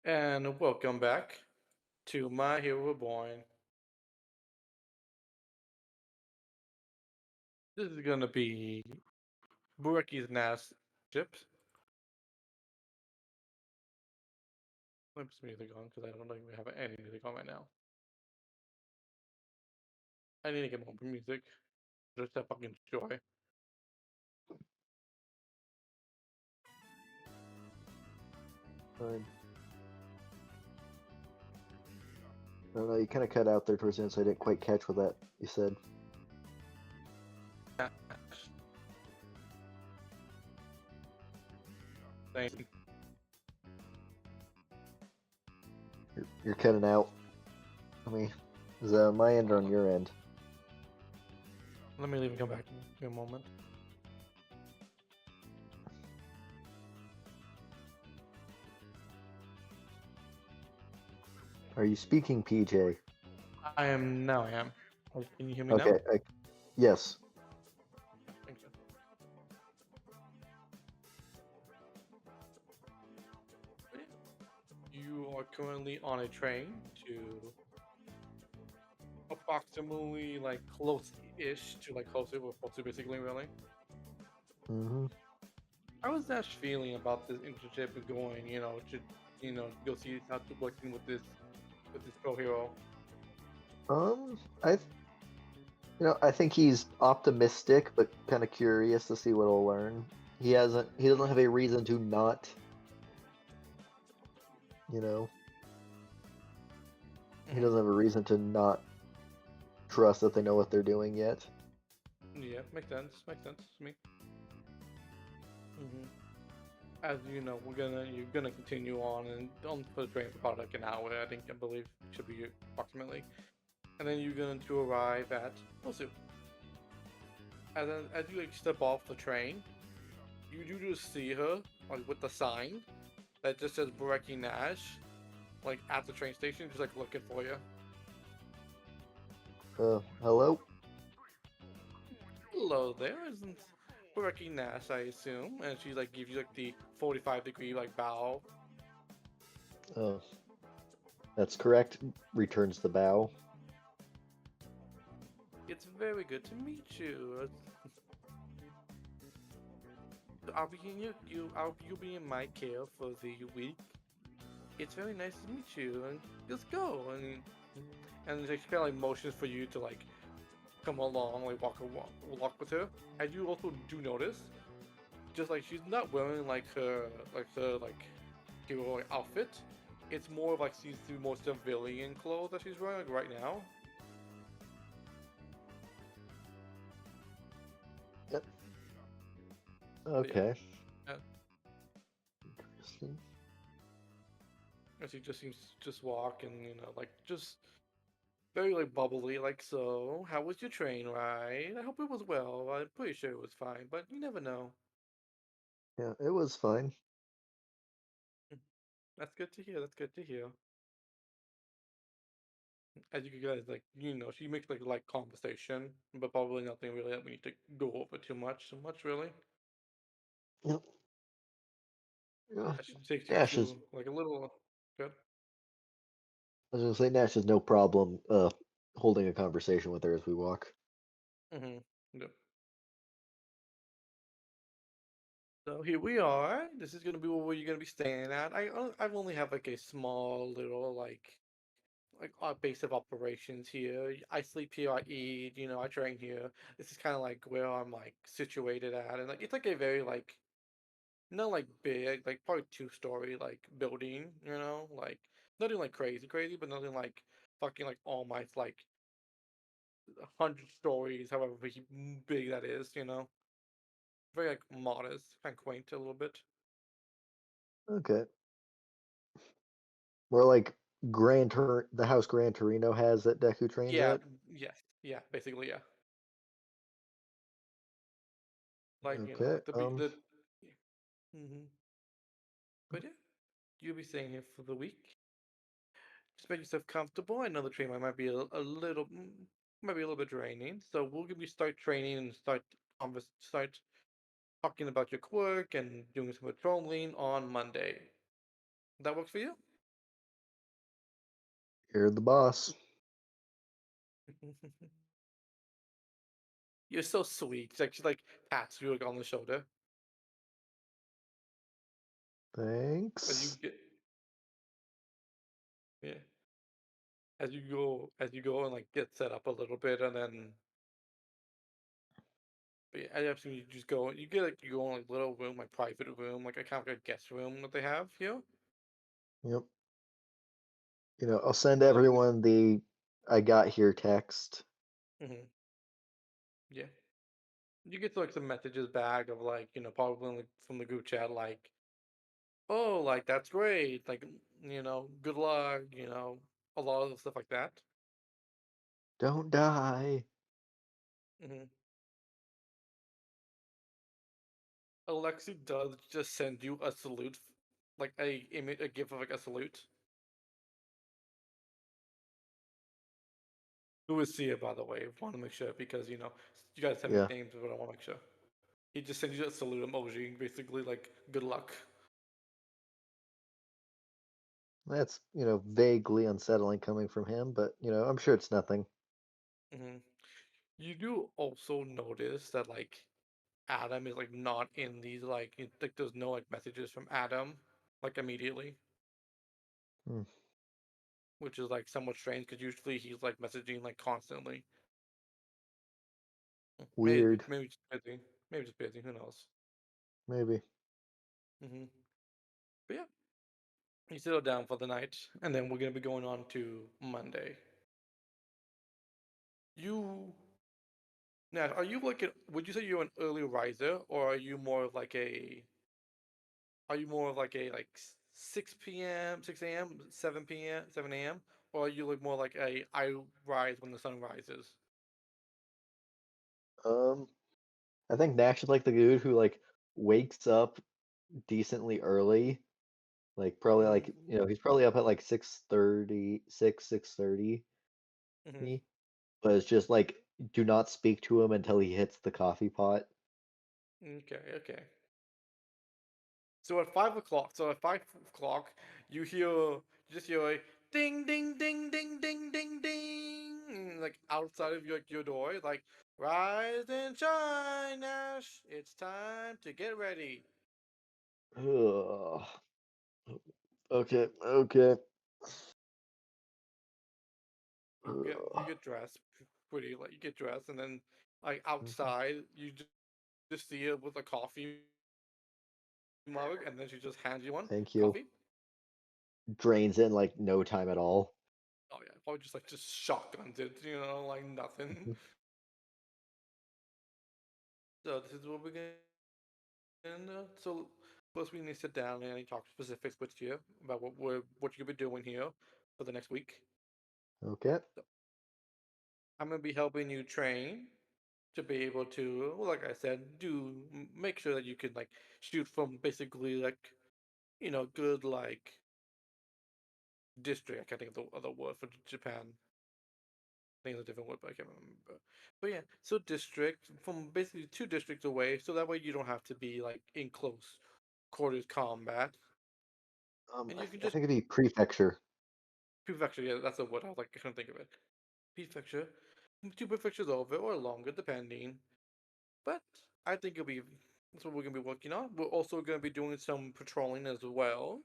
And welcome back to My Hero Reborn. This is gonna be Buraki's Nash ships. Let me put some music on because I don't even have any music on right now. I need to get more music just to fucking enjoy. Fine. I don't know, you kind of cut out there towards the end, so I didn't quite catch what that you said. Nash. Thank You're cutting out. Is that on my end or on your end? Let me leave and come back in a moment. Are you speaking, PJ? I am. Oh, can you hear me now? Okay, yes. Thank you. You are currently on a train to approximately like close-ish to like closer, we're close to basically really. hmm How is Nash feeling about this internship and going, to go see how to working with this pro hero? Um, I, I think he's optimistic, but kind of curious to see what he'll learn. He doesn't have a reason to not, you know, he Hmm. doesn't have a reason to not trust that they know what they're doing yet. Yeah, makes sense. Makes sense to me. Hmm. As you know, you're gonna continue on and on for the train for about like an hour. I believe should be approximately, and then you're going to arrive at Osu. And then as you like step off the train, you do just see her like with the sign that just says Breki Nash, like at the train station, just like looking for you. Hello? Hello there, isn't Breki Nash, I assume? And she like gives you like the 45-degree like bow. Oh, that's correct. Returns the bow. It's very good to meet you. I'll be in you'll be in my care for the week. It's very nice to meet you, and just go and she kind of like motions for you to like come along, like walk with her. And you also do notice, just like she's not wearing like her hero like, outfit. It's more of like she's the more civilian clothes that she's wearing like, right now. Yep. But yeah, Okay. uh, Interesting. and she just seems to just walk and like just very like bubbly, like so. How was your train ride? I hope it was well. I'm pretty sure it was fine, but you never know. Yeah, it was fine. Mm, that's good to hear. That's good to hear. As you guys like, she makes like conversation, but probably nothing really that we need to go over too much really. Yep. Yeah. That should take you Nash is. to like a little good. I was gonna say Nash has no problem holding a conversation with her as we walk. Mm-hmm. Yep. So here we are. This is gonna be where you're gonna be staying at. I've only have like a small little like base of operations here. I sleep here, I eat, I train here. This is kind of like where I'm like situated at, and like it's like a very like not like big, like probably two-story like building, like nothing like crazy, but nothing like fucking like almost like 100 stories, however big that is, very like modest, kind of quaint a little bit. Okay. More like the house Gran Torino has that Deku trains Yeah, at. yes, yeah, basically, yeah. Like Okay. like the big the. Hmm. But yeah, you'll be staying here for the week. Just make yourself comfortable. I know the training might be a little, might be a little bit draining. So we'll give you start training and start talking about your quirk and doing some patrolling on Monday. That works for you? You're the boss. You're so sweet. She like pats you like on the shoulder as you Thanks. get yeah as you go and like get set up a little bit and then but yeah, I have seen you just go you get like you go in like little room like private room like a kind of like a guest room that they have here. Yep. I'll send So you everyone the I got here text. hmm yeah you get like some messages back of like probably like, from the group chat like oh like that's great like good luck a lot of stuff like that. Don't die. hmm Alexi does just send you a salute, like a gif of like a salute. Who is Sia, by the way? Want to make sure because you guys have Yeah, nicknames, but I want to make sure. He just sends you a salute emoji, basically like good luck. that's, vaguely unsettling coming from him, but, I'm sure it's nothing. hmm You do also notice that like Adam is like not in these like there's no like messages from Adam like immediately, Hmm. which is like somewhat strange because usually he's like messaging like constantly. Maybe Weird. maybe just busy, maybe just busy. Who knows? Maybe. hmm But yeah, you settle down for the night, and then we're gonna be going on to Monday. You now, are you like would you say you're an early riser, or are you more of like a 6 p.m., 6 a.m., 7 p.m., 7 a.m., or are you like more like a I rise when the sun rises? Um, I think Nash is like the dude who like wakes up decently early. Like probably Mm-hmm. like he's probably up at like 6:30, Mm-hmm. but it's just like do not speak to him until he hits the coffee pot. Okay, okay. So at 5 o'clock, you just hear a ding, ding, ding, ding, ding, ding, ding, like outside of your door, like rise and shine, Nash. It's time to get ready. Ugh. Okay, okay. You Ugh. get dressed, pretty like you get dressed, and then like Mhm. outside you just see her with a coffee mug, and then she just hands you one Thank you. coffee. Drains it in like no time at all. Oh yeah, probably just shotguns it, like nothing. Mhm. So this is what we're gonna. And so first we need to sit down and talk specifics with you about what you'll be doing here for the next week. Okay. So I'm gonna be helping you train to be able to, well, like I said, make sure that you can like shoot from basically like good like district. I can't think of the other word for Japan. I think it's a different word, but I can't remember. But yeah, so district from basically two districts away, so that way you don't have to be like in close quarters combat, and you can I just think it'd be prefecture. prefecture. Yeah, that's the word I was like. I couldn't think of it. Prefecture, two prefectures over or longer, depending. But I think it'll be. That's what we're gonna be working on. We're also gonna be doing some patrolling as well.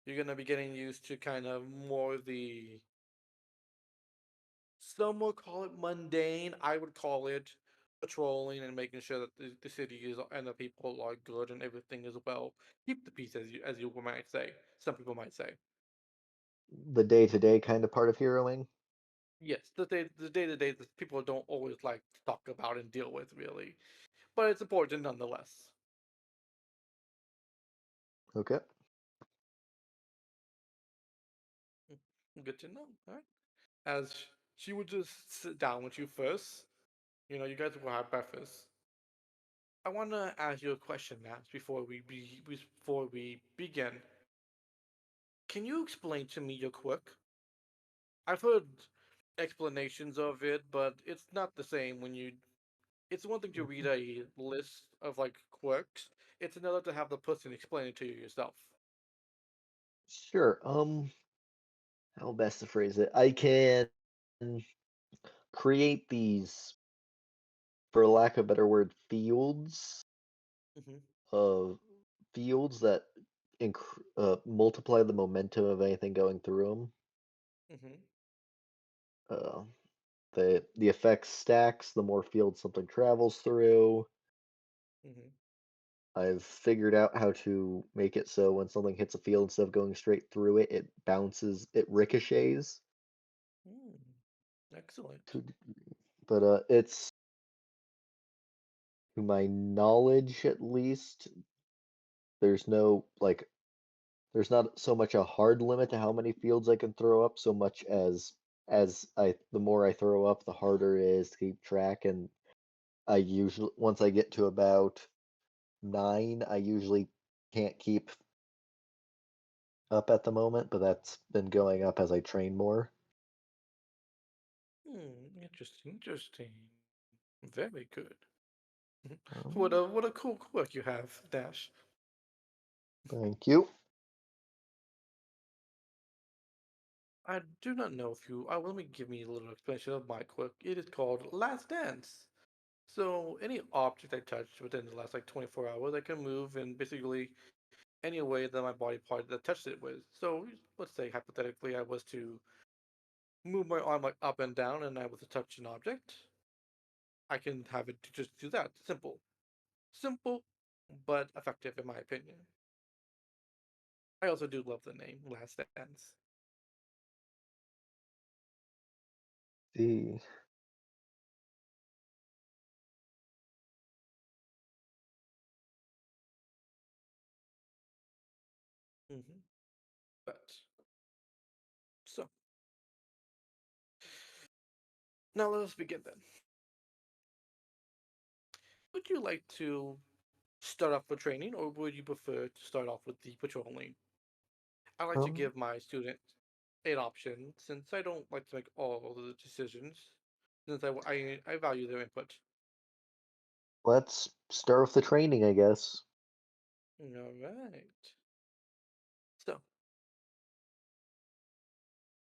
You're gonna be getting used to kind of more the. Some will call it mundane. I would call it patrolling and making sure that the city is and the people are good and everything is well. Keep the peace, as you might say. Some people might say. The day-to-day kind of part of heroing. Yes, the day to day that people don't always like to talk about and deal with really, but it's important nonetheless. Okay. Good to know. All right. As she would just sit down with you first. You guys will have breakfast. I want to ask you a question now before we begin. Can you explain to me your quirk? I've heard explanations of it, but it's not the same when you. It's one thing to read Mhm. a list of like quirks. It's another to have the person explain it to you yourself. Sure. how best to phrase it? I can create these, for lack of a better word, Mm-hmm. of fields that multiply the momentum of anything going through them. Mm-hmm. Uh, the effect stacks the more fields something travels through. Mm-hmm. I've figured out how to make it so when something hits a field, instead of going straight through it, it bounces, it ricochets. Mm, excellent. To, but it's, to my knowledge at least, there's no like there's not so much a hard limit to how many fields I can throw up, so much as I the more I throw up, the harder it is to keep track. And I usually, once I get to about 9, I usually can't keep up at the moment, but that's been going up as I train more. Interesting, interesting. Very good. Um, What a cool quirk you have, Dash. Thank you. I do not know if you. Let me give me a little explanation of my quirk. It is called Last Dance. So any object I touch within the last like 24 hours, I can move in basically any way that my body part that touched it with. So let's say hypothetically I was to move my arm like up and down, and I was to touch an object, I can have it to just do that. Simple, simple, but effective in my opinion. I also do love the name Last Dance. See. Hmm. But so now let us begin then. Would you like to start off with training, or would you prefer to start off with the patrolling? I like to Um, give my students an option since I don't like to make all the decisions, since I value their input. let's start with the training, I guess. All right. So,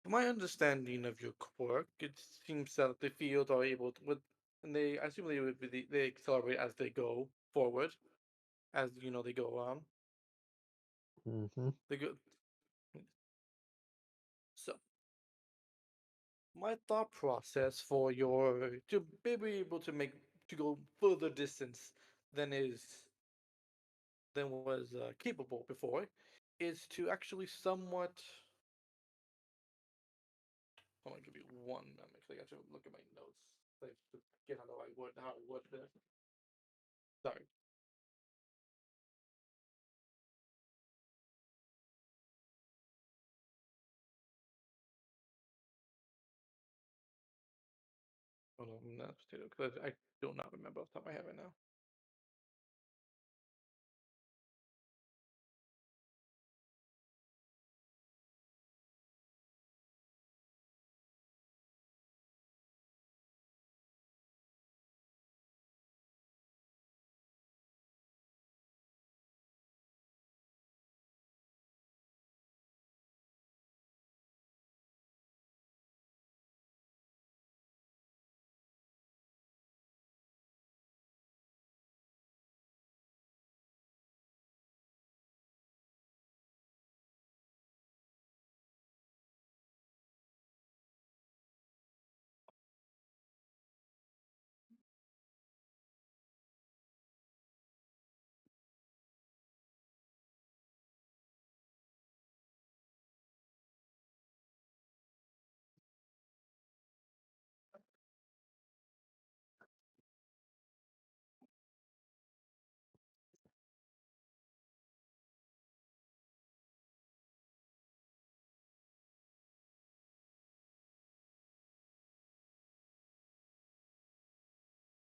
from my understanding of your quirk, it seems that the fields are able to, and I assume they would be they accelerate as they go forward, as they go on. Hmm. They go. So, my thought process for your to be able to make to go further distance than is than was capable before is to actually somewhat. Hold on, give me one moment. I got to look at my notes. Like, to get how I would this. Sorry. Hold on, not potato because I do not remember off the top of my head right now.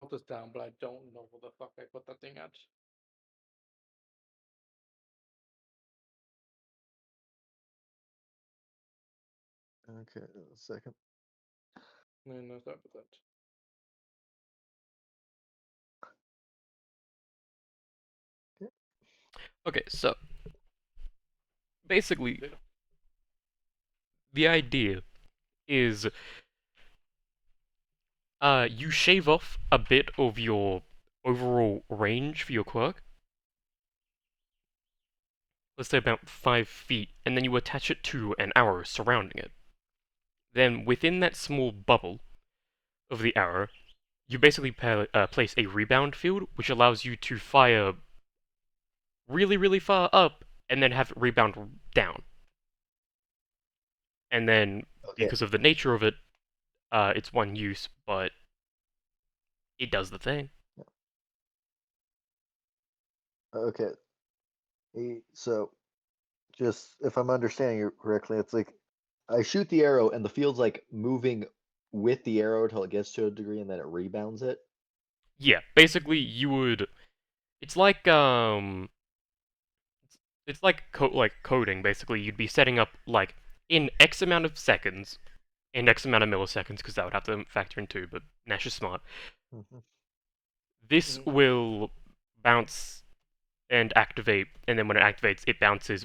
I wrote this down, but I don't know where the fuck I put that thing at. Okay, a second. No, no, sorry about that. Okay. Okay, so basically, Potato. the idea is you shave off a bit of your overall range for your quirk, let's say about 5 feet, and then you attach it to an arrow surrounding it. Then within that small bubble of the arrow, you basically place a rebound field, which allows you to fire really, really far up and then have it rebound down. And then, Okay. because of the nature of it, it's one use, but it does the thing. Okay. So just if I'm understanding you correctly, it's like I shoot the arrow and the field's like moving with the arrow until it gets to a degree and then it rebounds it. Yeah, basically, you would. It's like it's like coding. Basically, you'd be setting up like in X amount of seconds, in X amount of milliseconds, because that would have to factor in too. But Nash is smart. Mhm. This Mhm. will bounce and activate, and then when it activates, it bounces,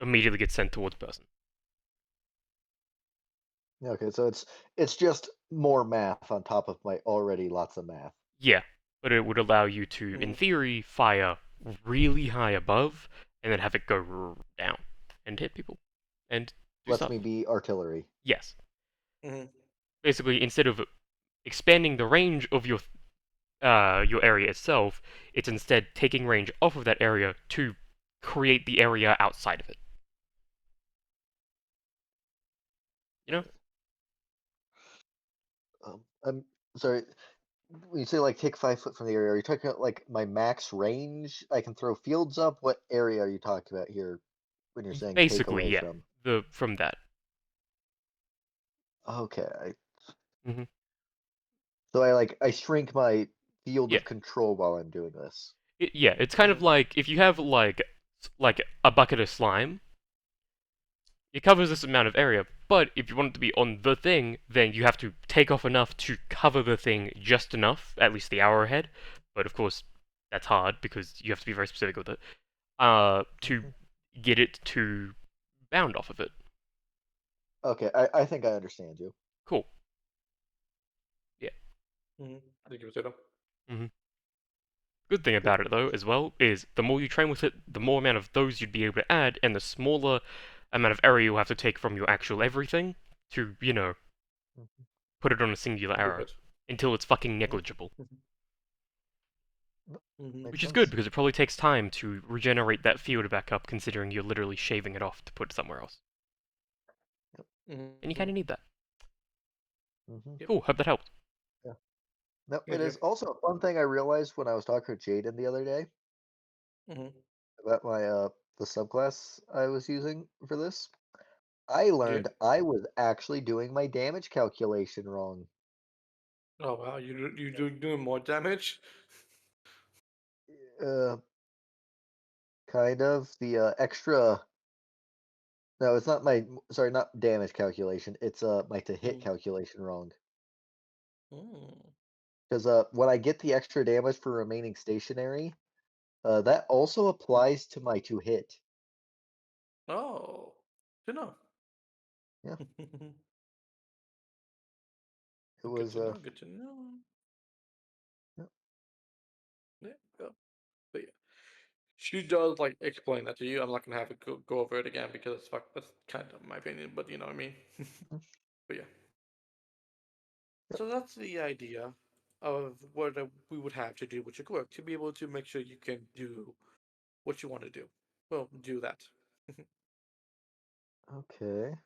immediately gets sent towards person. Okay, so it's just more math on top of my already lots of math. Yeah, but it would allow you to, in Mhm. theory, fire really high above, and then have it go down and hit people and do Lets stuff. me be artillery. Yes, Mhm. basically, instead of expanding the range of your area itself, it's instead taking range off of that area to create the area outside of it. You know? I'm sorry. When you say like take 5 foot from the area, are you talking about like my max range? I can throw fields up. What area are you talking about here when you're saying take Basically, away yeah. from? The from that. Okay, Hmm. so I shrink my field Yeah, of control while I'm doing this. yeah. It's kind of Mhm. like if you have like a bucket of slime. It covers this amount of area, but if you want it to be on the thing, then you have to take off enough to cover the thing just enough, at least the hour ahead. But of course, that's hard because you have to be very specific with it. To Mhm. get it to bound off of it. Okay, I think I understand you. Cool. Yeah. Mhm. Thank you, Potato. Hmm. Good thing Good. about it though, as well, is the more you train with it, the more amount of those you'd be able to add, and the smaller amount of area you'll have to take from your actual everything to, Mhm. put it on a singular Do arrow it. until it's fucking Mhm. negligible. Mhm. Mhm. Makes Which is good sense. because it probably takes time to regenerate that field back up, considering you're literally shaving it off to put it somewhere else. And you kind Mhm. of need that. Hmm. Yep. Cool, hope that helped. Yeah. No, it Good. is Good. also a fun thing I realized when I was talking to Jaden the other day Mhm. about my the subclass I was using for this. I Yeah. learned I was actually doing my damage calculation wrong. Oh wow, doing more damage? Uh, kind of the extra. No, it's not my. Sorry, not damage calculation. It's my to hit Mm. calculation wrong. Mm. Because when I get the extra damage for remaining stationary, that also Mhm. applies to my to hit. Oh, good to know. Yeah, it Good was. to know. Good to know. Yeah. Yeah. Yeah. But yeah, she does like explain that to you. I'm not gonna have to go over it again because that's kind of my opinion. But you know what I mean. Mhm. But yeah, Yep. so that's the idea of what we would have to do with your work to be able to make sure you can do what you want to do. Well, do that. Okay.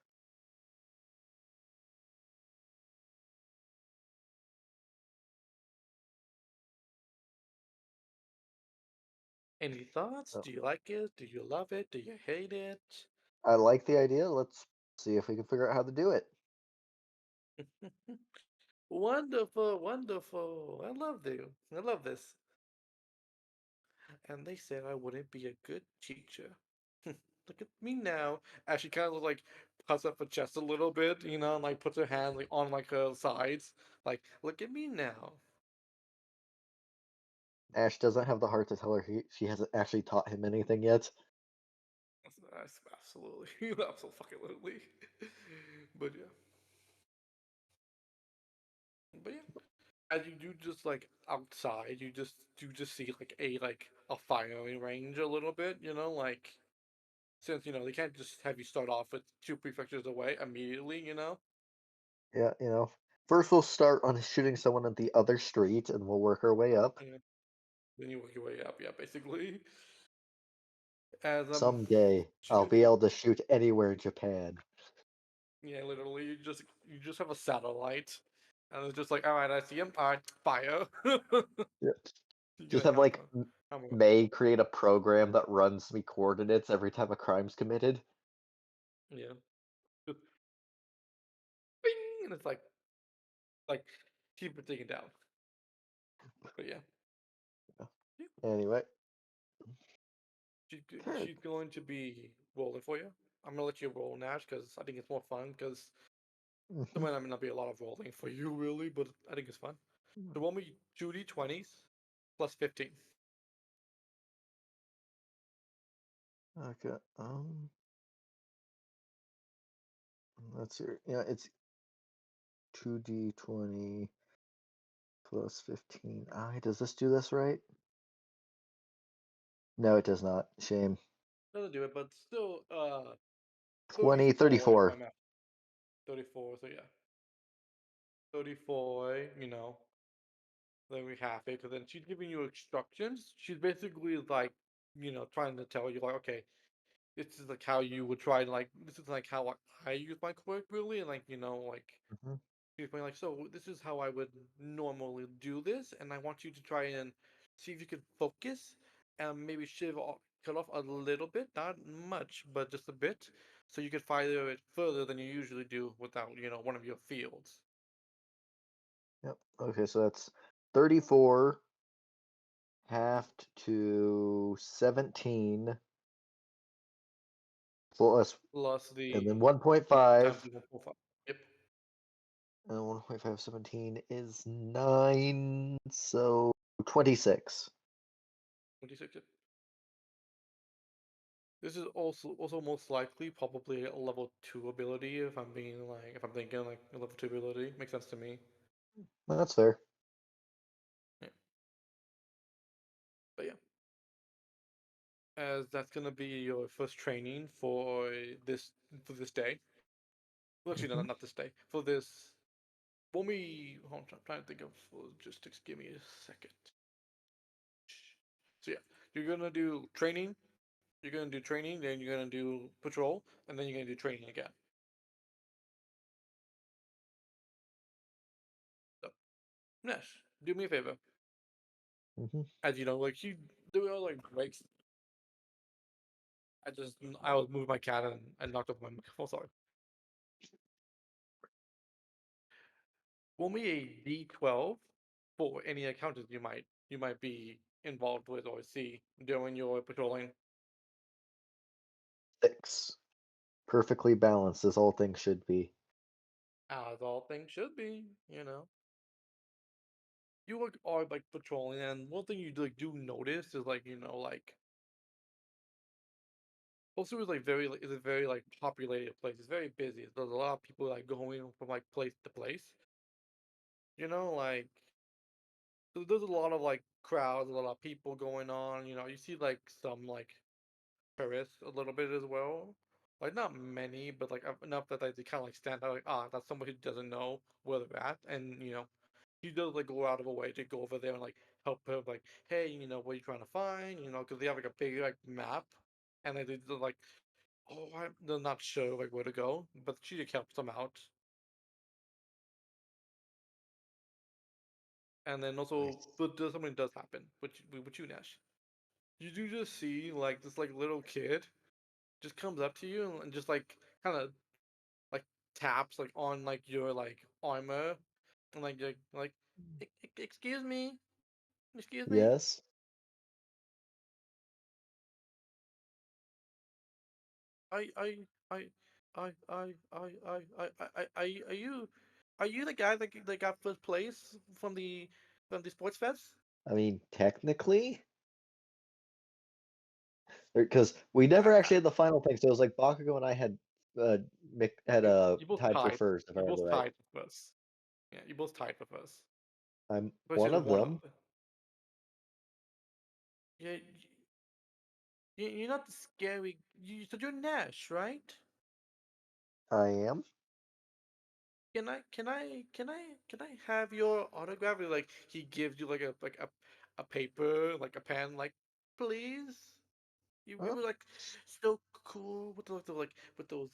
Any thoughts? So Do you like it? Do you love it? Do you hate it? I like the idea. Let's see if we can figure out how to do it. Wonderful, wonderful. I love you. I love this. And they said I wouldn't be a good teacher. Look at me now. As she kind of like puffs up her chest a little bit, and like puts her hand like on like her sides. Like, look at me now. Ash doesn't have the heart to tell her she hasn't actually taught him anything yet. absolutely, absolutely. But yeah, but yeah. As you do just like outside, you just see like a firing range a little bit, like since they can't just have you start off with two prefectures away immediately, Yeah, first we'll start on shooting someone at the other street, and we'll work our way up. Yeah. Then you work your way up, yeah, basically. As Someday she's I'll gonna be do, able to shoot anywhere in Japan. yeah, literally, you just have a satellite, and it's just like, all right, I see him, all right, fire. Yeah. You're Just gonna have like come away. May create a program that runs me coordinates every time a crime's committed. Yeah, just bing, and it's like keep it taken down. But yeah. Yeah. Anyway, good. She's going to be rolling for you. I'm gonna let you roll Nash because I think it's more fun because there Mhm. might not be a lot of rolling for you really, but I think it's fun. So roll me 2d20s plus 15. Okay. Let's see. Yeah, it's 2d20 plus 15. Does this do this right? No, it does not. Shame. Doesn't do it, but still 20, 34 if 34. my math. 34, so yeah. 34, then we have it because then she's giving you instructions. She's basically like, trying to tell you like, okay, this is like how you would try to like this is like how I use my quirk really, and like like Mhm. she's going like, so this is how I would normally do this, and I want you to try and see if you can focus and maybe cut off a little bit, not much, but just a bit, so you could fire it further than you usually do without one of your fields. Yep. Okay, so that's 34 halved to 17 plus, Plus and then the times 1.5. the 1.5. Yep. And 1.5, 17 is 9, so 26. 26. Yep. This is also most likely probably a level 2 ability if I'm thinking like a level 2 ability. Makes sense to me. That's fair. Yeah. But yeah. As that's gonna be your first training for this day. Well, actually, no, Hmm. not this day. For this, when we, hold on, I'm trying to think of logistics. Give me a second. So yeah, you're gonna do training. You're gonna do training. Then you're gonna do patrol, and then you're gonna do training again. So, Nash, do me a favor. Hmm. As you know, like you do all like breaks. I was moving my cat and knocked off my microphone. Sorry. Roll me a D12 for any encounters you might be involved with or see during your patrolling. 6. Perfectly balanced, as all things should be. As all things should be. You are like patrolling, and one thing you do notice is like also is like very is a very like populated place. It's very busy. There's a lot of people like going from like place to place. Like so there's a lot of like crowds, a lot of people going on. You see like some like tourists a little bit as well. Like not many, but like enough that they kind of like stand out. Like that's somebody who doesn't know where they're at, and he does like go out of a way to go over there and like help her. Like, hey, what are you trying to find? Because they have like a big like map, and they're like, oh, they're not sure like where to go, but she like, helps them out. And then also, Nice. but there's something does happen with you, Nash. You do just see like this like little kid just comes up to you and just like kind of like taps like on like your like armor and like excuse me, excuse me. Yes. I are you the guy that got first place from the sports fest? I mean, technically, Because we I, never I, actually had the final thing. So it was like Bakugo and I had you both tied for tied. first, if I You remember both right. tied with us. Yeah, you both tied with us. I'm But one you're of one of them. them. Yeah, you're not the scary. So you're Nash, right? I am. Can I have your autograph? Like he gives you like a paper, like a pen, like please. You Huh? were like so cool with those like little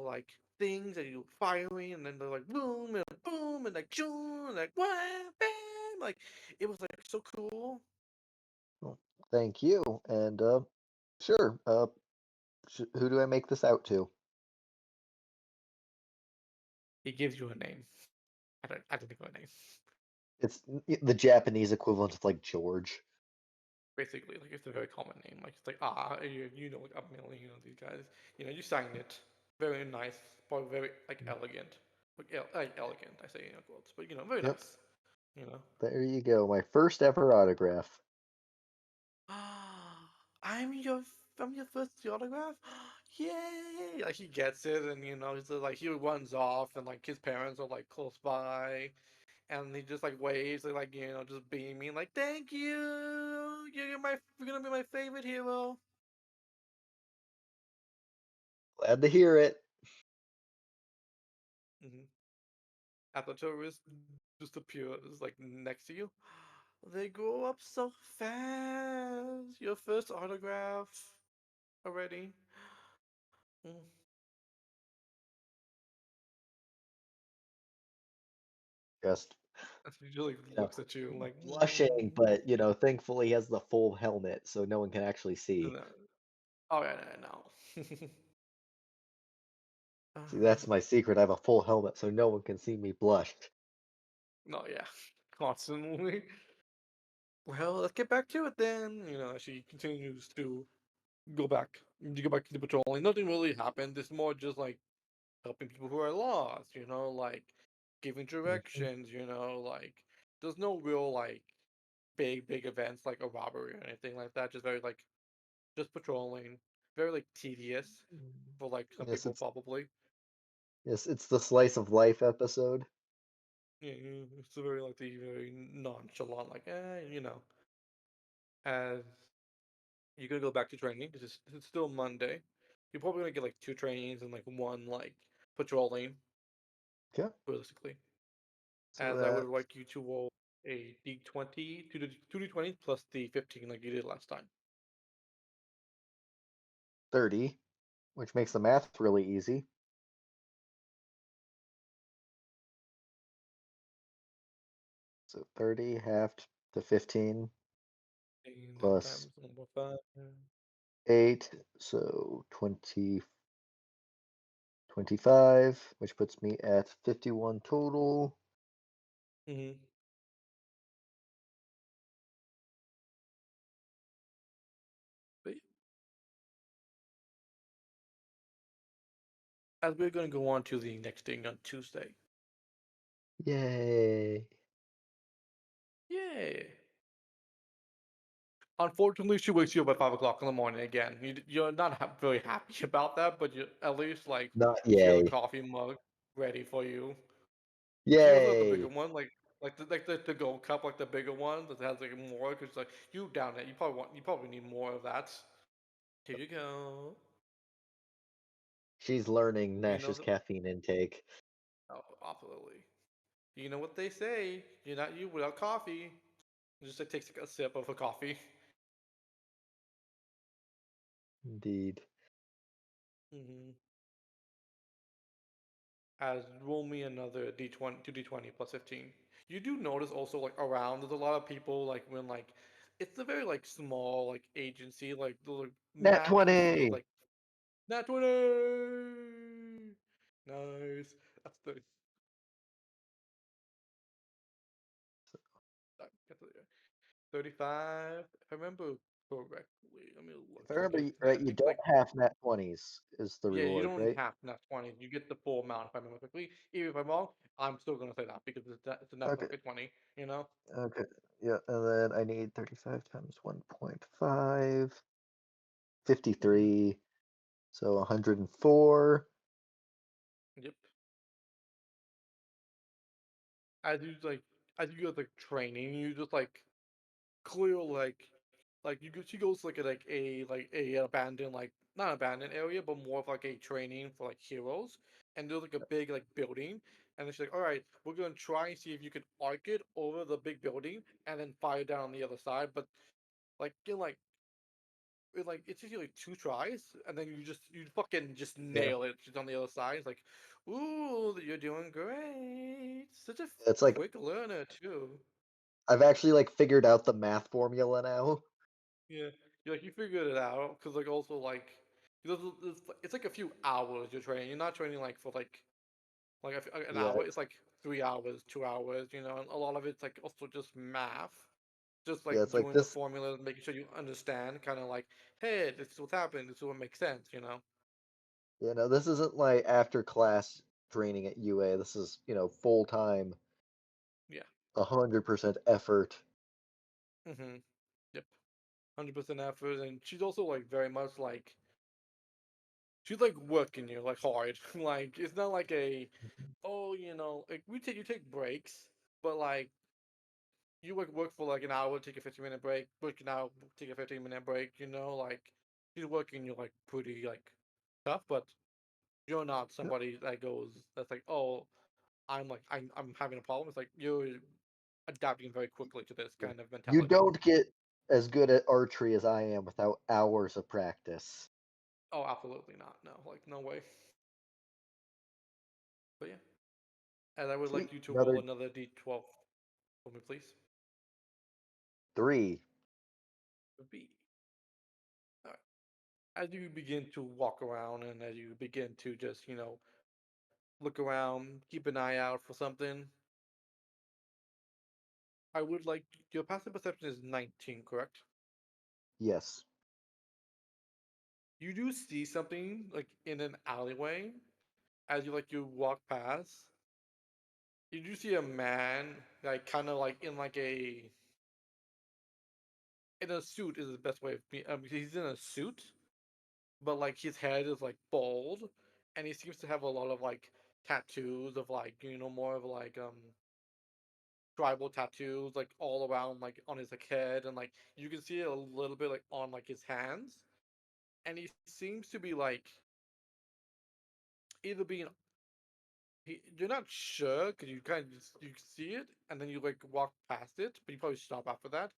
like things that you firing, and then they're like boom and like boom and like what bam, like it was like so cool. Well, thank you. And sure. Who do I make this out to? He gives you a name. I don't think of a name. It's the Japanese equivalent of like George. Basically, like it's a very common name. Like it's like you know like a million these guys. You sign it. Very nice, but very like elegant. Like elegant, I say in quotes, but very Yep. nice. You know. There you go. My first ever autograph. I'm your I'm your first autograph. Yay! Like he gets it, and he's just, like he runs off, and like his parents are like close by, and he just like waves, like just beaming, like thank you. You're gonna be my favorite hero. Glad to hear it. Hmm. At the tourist just appears like next to you. They grow up so fast. Your first autograph already. Mm. Just He just like you know, looks at you like, blushing, but thankfully he has the full helmet, so no one can actually see. no. Oh yeah, no. See, that's my secret. I have a full helmet, so no one can see me blush. No, yeah, constantly. Well, let's get back to it then. She continues to go back. You go back to the patrolling. Nothing really happened. It's more just like helping people who are lost. Like giving Mhm. directions. Like there's no real like big events like a robbery or anything like that. Just very like just patrolling. Very like tedious for like some Yes, people probably. it's the slice of life episode. Yeah, it's a very like the very nonchalant, like as you're gonna go back to training. This is still Monday. You're probably gonna get like two trainings and like one like patrolling, Okay, realistically. so As I would that's like you to roll a D20, two D20 plus the 15 like you did last time. 30, which makes the math really easy. So 30 halved to 15 And then plus times 1.5. 8, so 20, 25, which puts me at 51 total. Mm-hmm. But as we're gonna go on to the next thing on Tuesday. Yay. Yay! Unfortunately, she wakes you up at 5 o'clock in the morning again. You're not very happy about that, but at least like Not she has a yay. coffee mug ready for you. She also has the bigger Yay. one, like the gold cup, like the bigger one that has like more. Because like you down there, you probably need more of that. Here you go. She's learning You know Nash's the caffeine intake. oh, absolutely. You know what they say. You're not you without coffee. Just like takes a sip of a coffee. Indeed. Hmm. As roll me another d20, 2d20 plus 15. You do notice also like around there's a lot of people like when like it's a very like small like agency like the like, Nat max you see is 20. like nat 20. Nice. That's 30. 35. If I remember correctly, let me look. If I So remember there's right, I you think it's don't like have nat 20s is the yeah, you reward, don't need right? half nat 20. You get the full amount if I remember correctly. Even if I'm wrong, I'm still gonna say that because it's a net Okay. perfect 20. You know. Okay. Yeah, and then I need 35 times 1.5. Hmm. 53, so 104. Yep. As you like, as you go like training, you just like clear like you go, she goes like a abandoned like not abandoned area, but more of like a training for like heroes. And there's like a big like building, and then she's like, all right, we're gonna try and see if you can arc it over the big building and then fire down on the other side. But like it's usually like two tries, and then you fucking just Yeah, nail it. She's on the other side. It's like, ooh, you're doing great. Such a it's like quick learner too. I've actually like figured out the math formula now. Yeah, you figured it out because like also like it's like a few hours you're training. You're not training like for an Yeah, hour. It's like 3 hours, 2 hours. And a lot of it's like also just math, just yeah, like it's like doing the this. formulas, making sure you understand. Kind of like, hey, this is what's happening. This is what makes sense. This isn't like after class training at UA. This is, full time, Yeah. 100% effort. Mm-hmm. Yep. 100% effort, and she's also like very much like she's like working you like hard. Like it's not like a oh like you take breaks, but like you work for like an hour, take a 15-minute break, work an hour, take a 15-minute break. Like she's working you like pretty like tough, but you're not Yeah. somebody that's like oh I'm having a problem. It's like you're adapting very quickly to this Yeah. kind of You mentality. don't get as good at archery as I am without hours of practice. Oh, absolutely not. No, like no way. But yeah. And I would like Sweet. you to roll Another another d12 for me, please. 3. B. All right. As you begin to walk around and as you begin to just, look around, keep an eye out for something, I would like your passive perception is 19, correct? Yes. You do see something like in an alleyway as you walk past. You do see a man like kind of like in like a in a suit is the best way of me. He's in a suit, but like his head is like bald, and he seems to have a lot of like tattoos of like more of like tribal tattoos like all around like on his like head, and like you can see it a little bit like on like his hands, and he seems to be like either being you're not sure because you kind of just you see it and then you like walk past it, but you probably stop after that.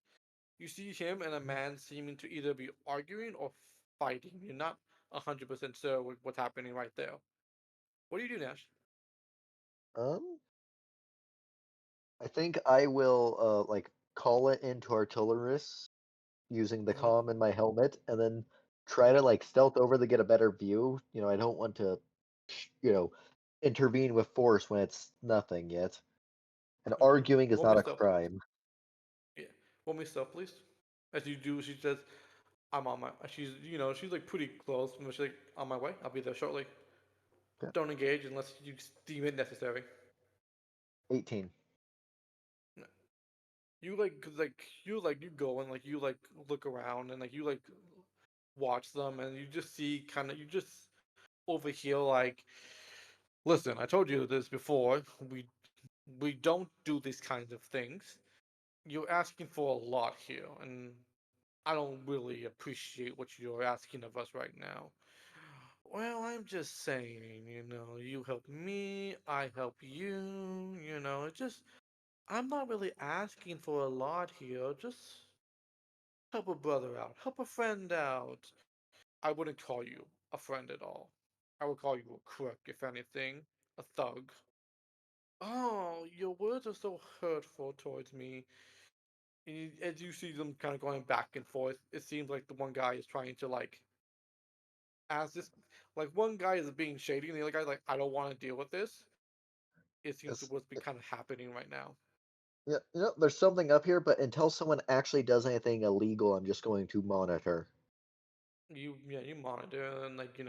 You see him and a man seeming to either be arguing or fighting. You're not 100% sure what's happening right there. What do you do, Nash? Um, I think I will like call it into artillerists using the Mm-hmm. comm in my helmet and then try to like stealth over to get a better view. I don't want to, you know, intervene with force when it's nothing yet. And Okay. arguing is Roll me not a a stealth, please. crime. Yeah. Roll me a stealth, please. As you do, she says, "I'm on my." She's like pretty close. But she's like, "On my way. I'll be there shortly. Okay. Don't engage unless you deem it necessary." 18. No. You go and like you like look around and like you like watch them and you just see kind of you just overhear like, "Listen, I told you this before. We don't do these kinds of things. You're asking for a lot here, and I don't really appreciate what you're asking of us right now." Well, I'm just saying, you help me, I help you, it's just, I'm not really asking for a lot here. Just help a brother out, help a friend out. I wouldn't call you a friend at all. I would call you a crook, if anything, a thug. Oh, your words are so hurtful towards me. As you see them kind of going back and forth, it seems like the one guy is trying to like ask this, like one guy is being shady, and the other guy's like, I don't want to deal with this. It seems to Yes. what's been kind of happening right now. Yeah, there's something up here, but until someone actually does anything illegal, I'm just going to monitor. You monitor, and like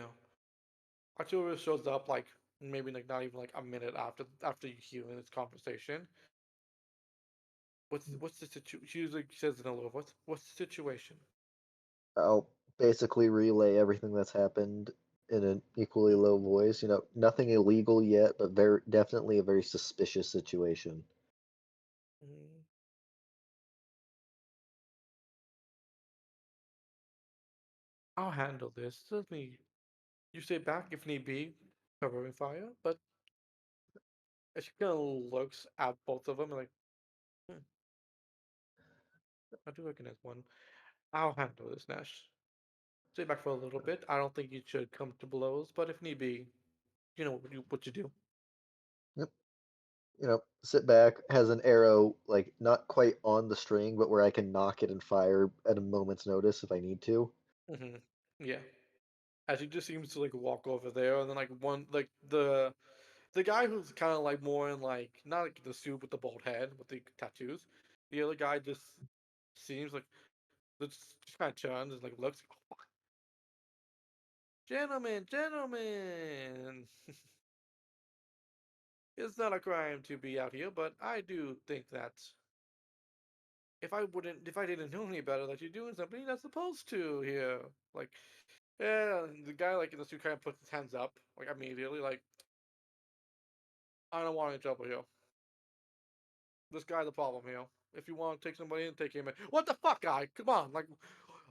Arturo shows up like maybe like not even like a minute after you hear in this conversation. What's the situation? She usually says in a little. What's the situation? Oh, basically relay everything that's happened in an equally low voice. Nothing illegal yet, but very definitely a very suspicious situation. Mm, I'll handle this. Let me. You stay back if need be, covering fire. But as she kind of looks at both of them, like, hmm, I do recognize one. I'll handle this, Nash. Stay back for a little bit. I don't think you should come to blows, but if need be, you know what you do. Yep. Sit back, has an arrow like not quite on the string, but where I can knock it and fire at a moment's notice if I need to. Hmm. Yeah. As he just seems to like walk over there, and then like one like the guy who's kind of like more in like not like the suit with the bald head with the tattoos. The other guy just seems like just kind of turns and like looks. Oh, fuck. Gentlemen, gentlemen, it's not a crime to be out here, but I do think that if I didn't know any better, that you're doing something you're not supposed to here. Like, yeah, the guy like in the suit kind of puts his hands up like immediately, like I don't want any trouble here. This guy's the problem here. If you want to take somebody in, take him in. What the fuck, guy? Come on, like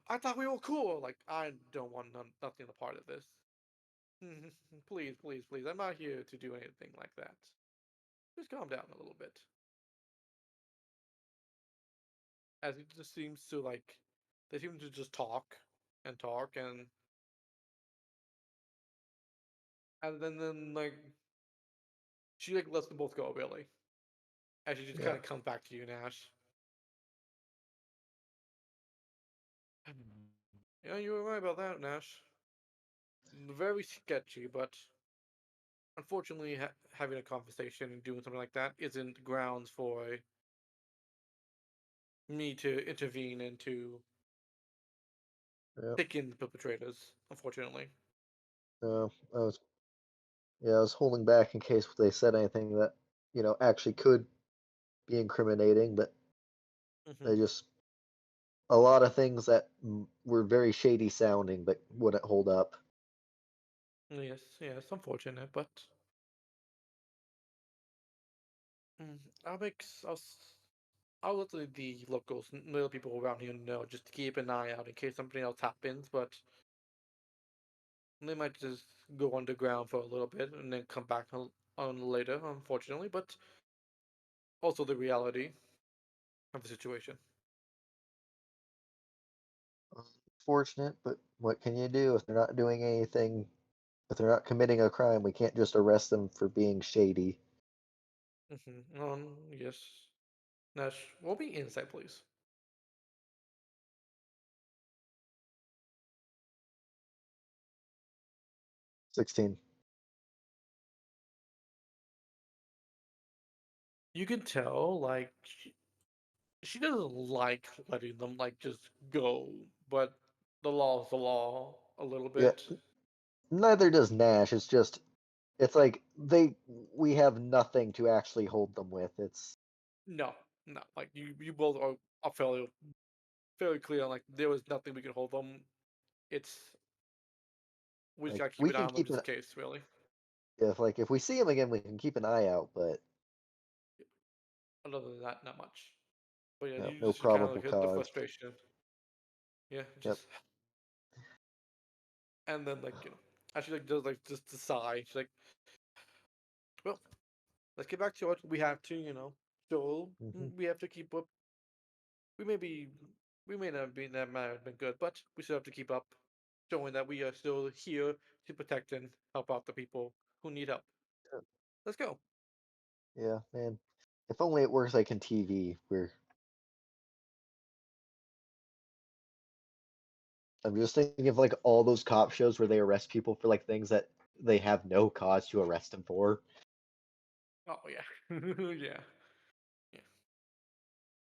I thought we were cool. Like I don't want nothing a part of this. Please, please, please. I'm not here to do anything like that. Just calm down a little bit. As he just seems to like, they seem to just talk and talk and then like she like lets them both go really. As she just Yeah. kind of comes back to you, Nash. Yeah, you were right about that, Nash. Very sketchy, but unfortunately, having a conversation and doing something like that isn't grounds for me to intervene and to Yeah. take in the perpetrators. Unfortunately. I was I was holding back in case they said anything that actually could be incriminating, but Hmm. they just a lot of things that were very shady sounding but wouldn't hold up. Yes, yes, unfortunate, but I'll make I'll let the locals, the people around here know just to keep an eye out in case something else happens. But they might just go underground for a little bit and then come back on later, unfortunately. But also the reality of the situation. Fortunate, but what can you do if they're not doing anything? If they're not committing a crime, we can't just arrest them for being shady. Yes. Nash, roll me insight, please. 16. You can tell, like, she doesn't like letting them, like, just go, but the law is the law a little Yeah, bit. neither does Nash. It's like we have nothing to actually hold them with. It's No, no. Like, you both are fairly clear on, like, there was nothing we could hold them. It's, we just like gotta keep we an eye can on them keep just an in case, really. if we see him again, we can keep an eye out, but Other than that, not much. But yeah, no, you no just kind of probable like hit the cause. frustration. Yeah, Yep. just, and then, like, actually, like, does, like, just decide. She's like, well, let's get back to it. We have to, so Hmm. we have to keep up. We may be, we may not be that might have been good, but we still have to keep up, showing that we are still here to protect and help out the people who need help. Let's go. Yeah, man. If only it works like in TV, where I'm just thinking of like all those cop shows where they arrest people for like things that they have no cause to arrest them for. Oh yeah, yeah, yeah,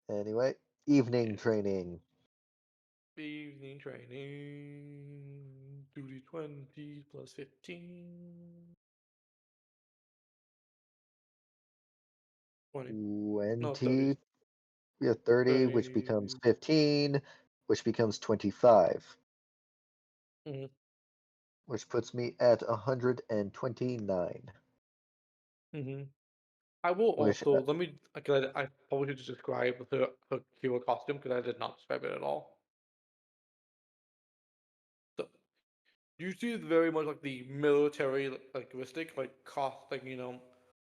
Anyway, evening yes. training. Evening training, duty 20 plus 15, 20, no 30, 20, we have 30, which becomes 30. 15, which becomes 25. Mhm. which puts me at 129. I will Which also let me. I probably should describe her hero costume because I did not describe it at all. So you see, it's very much like the military like realistic like cost like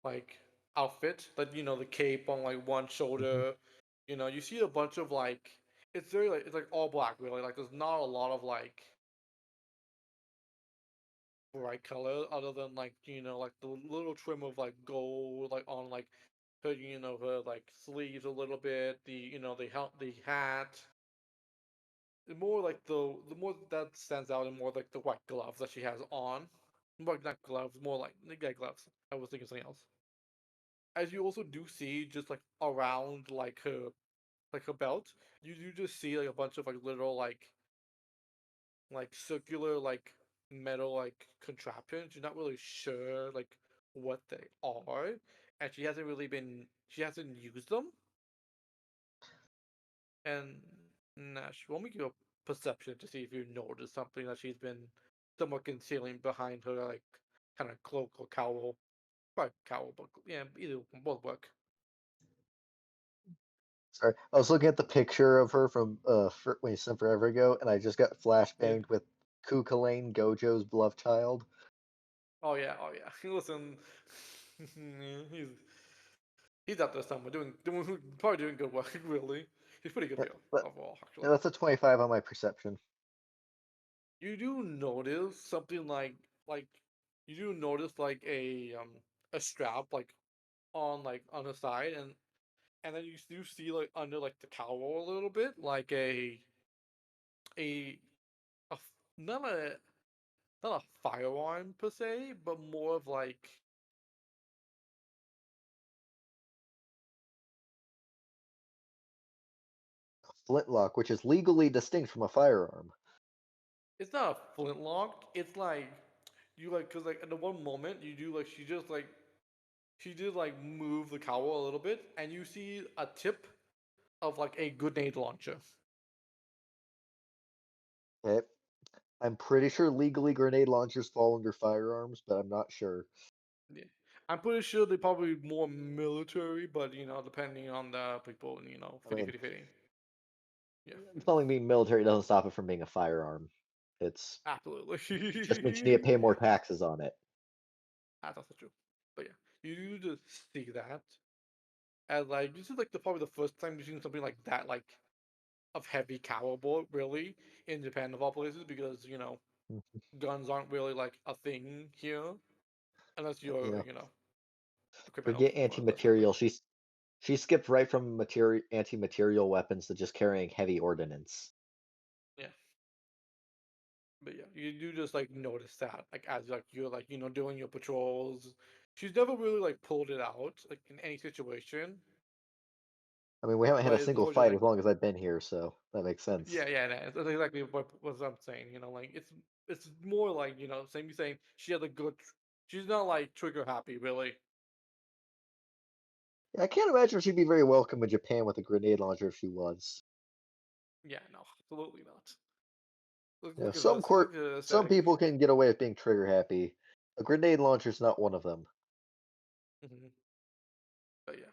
like outfit like the cape on like one Mhm. shoulder. You see a bunch of like it's very like it's like all black really like there's not a lot of like bright color other than like like the little trim of like gold like on like her her like sleeves a little bit the hat more like the more that stands out and more like the white gloves that she has on more not gloves more like yeah, gloves I was thinking something else as you also do see just around like her belt you do just see like a bunch of like little like circular like metal like contraptions. You're not really sure like what they are, and she hasn't used them. And Nash, want me to give a perception to see if you notice something that she's been somewhat concealing behind her like kind of cloak or cowl, probably cowl, but yeah, either both work. Sorry, I was looking at the picture of her from when you sent forever ago, and I just got Yeah. flashbanged with Kukulane, Gojo's beloved child. Oh yeah. Listen, he's he's out there somewhere doing probably doing good work. Really, he's pretty good Yeah, here but overall yeah, actually. that's a 25 on my perception. You do notice something like you do notice like a strap like on the side and then you do see like under like the cowl a little bit like a, a f- not a not a firearm per se but more of like Flintlock, which is legally distinct from a firearm. it's not a flintlock it's like you like because like at the one moment you do like she did like move the cowl a little bit and you see a tip of like a grenade launcher. Okay, I'm pretty sure legally grenade launchers fall under firearms, but I'm not sure. Yeah. I'm pretty sure they probably more military, but depending on the people, I 50 mean, 50 50. Yeah, calling me military doesn't stop it from being a firearm. It's absolutely. it just means you need to pay more taxes on it. That's also true. But yeah, you do just see that. And like, this is like probably the first time you've seen something like that, like of heavy caliber, really, in Japan of all places, because, Mm, guns aren't really like a thing here, unless you you're, know, a criminal forget or that sort of thing. anti-material. She skipped right from material anti-material weapons to just carrying heavy ordnance. Yeah. But yeah, you do just like notice that, like as like you're like doing your patrols. She's never really like pulled it out like in any situation, I mean, we haven't had but a it's single more just fight like as long as I've been here, so that makes sense. yeah, that's exactly what I'm saying. Like it's more like same you saying she has a good. She's not like trigger happy really. Yeah, I can't imagine she'd be very welcome in Japan with a grenade launcher if she was. Yeah, no, absolutely not. Look, You know, look at this. Look at the some aesthetic. people can get away with being trigger happy. A grenade launcher's not one of them. Hmm. But yeah,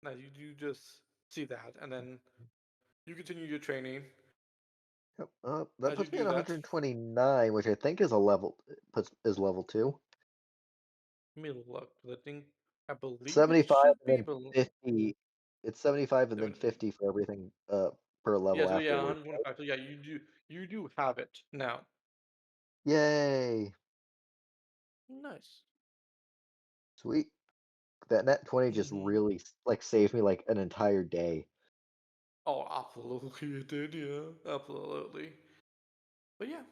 now you do just see that, and then you continue your training Yep. That as you puts me at do that. 129, which I think is a level puts is level two. Let me look. I believe it 75 should and be, then but 50. It's 75 and then 70. 50 for everything per Yeah, level so yeah, afterward. 125. So yeah, you do have it now. Yay! Nice. Sweet. That net 20 just Hmm. really like saved me like an entire day. Oh, absolutely, it did. Yeah, absolutely. But yeah,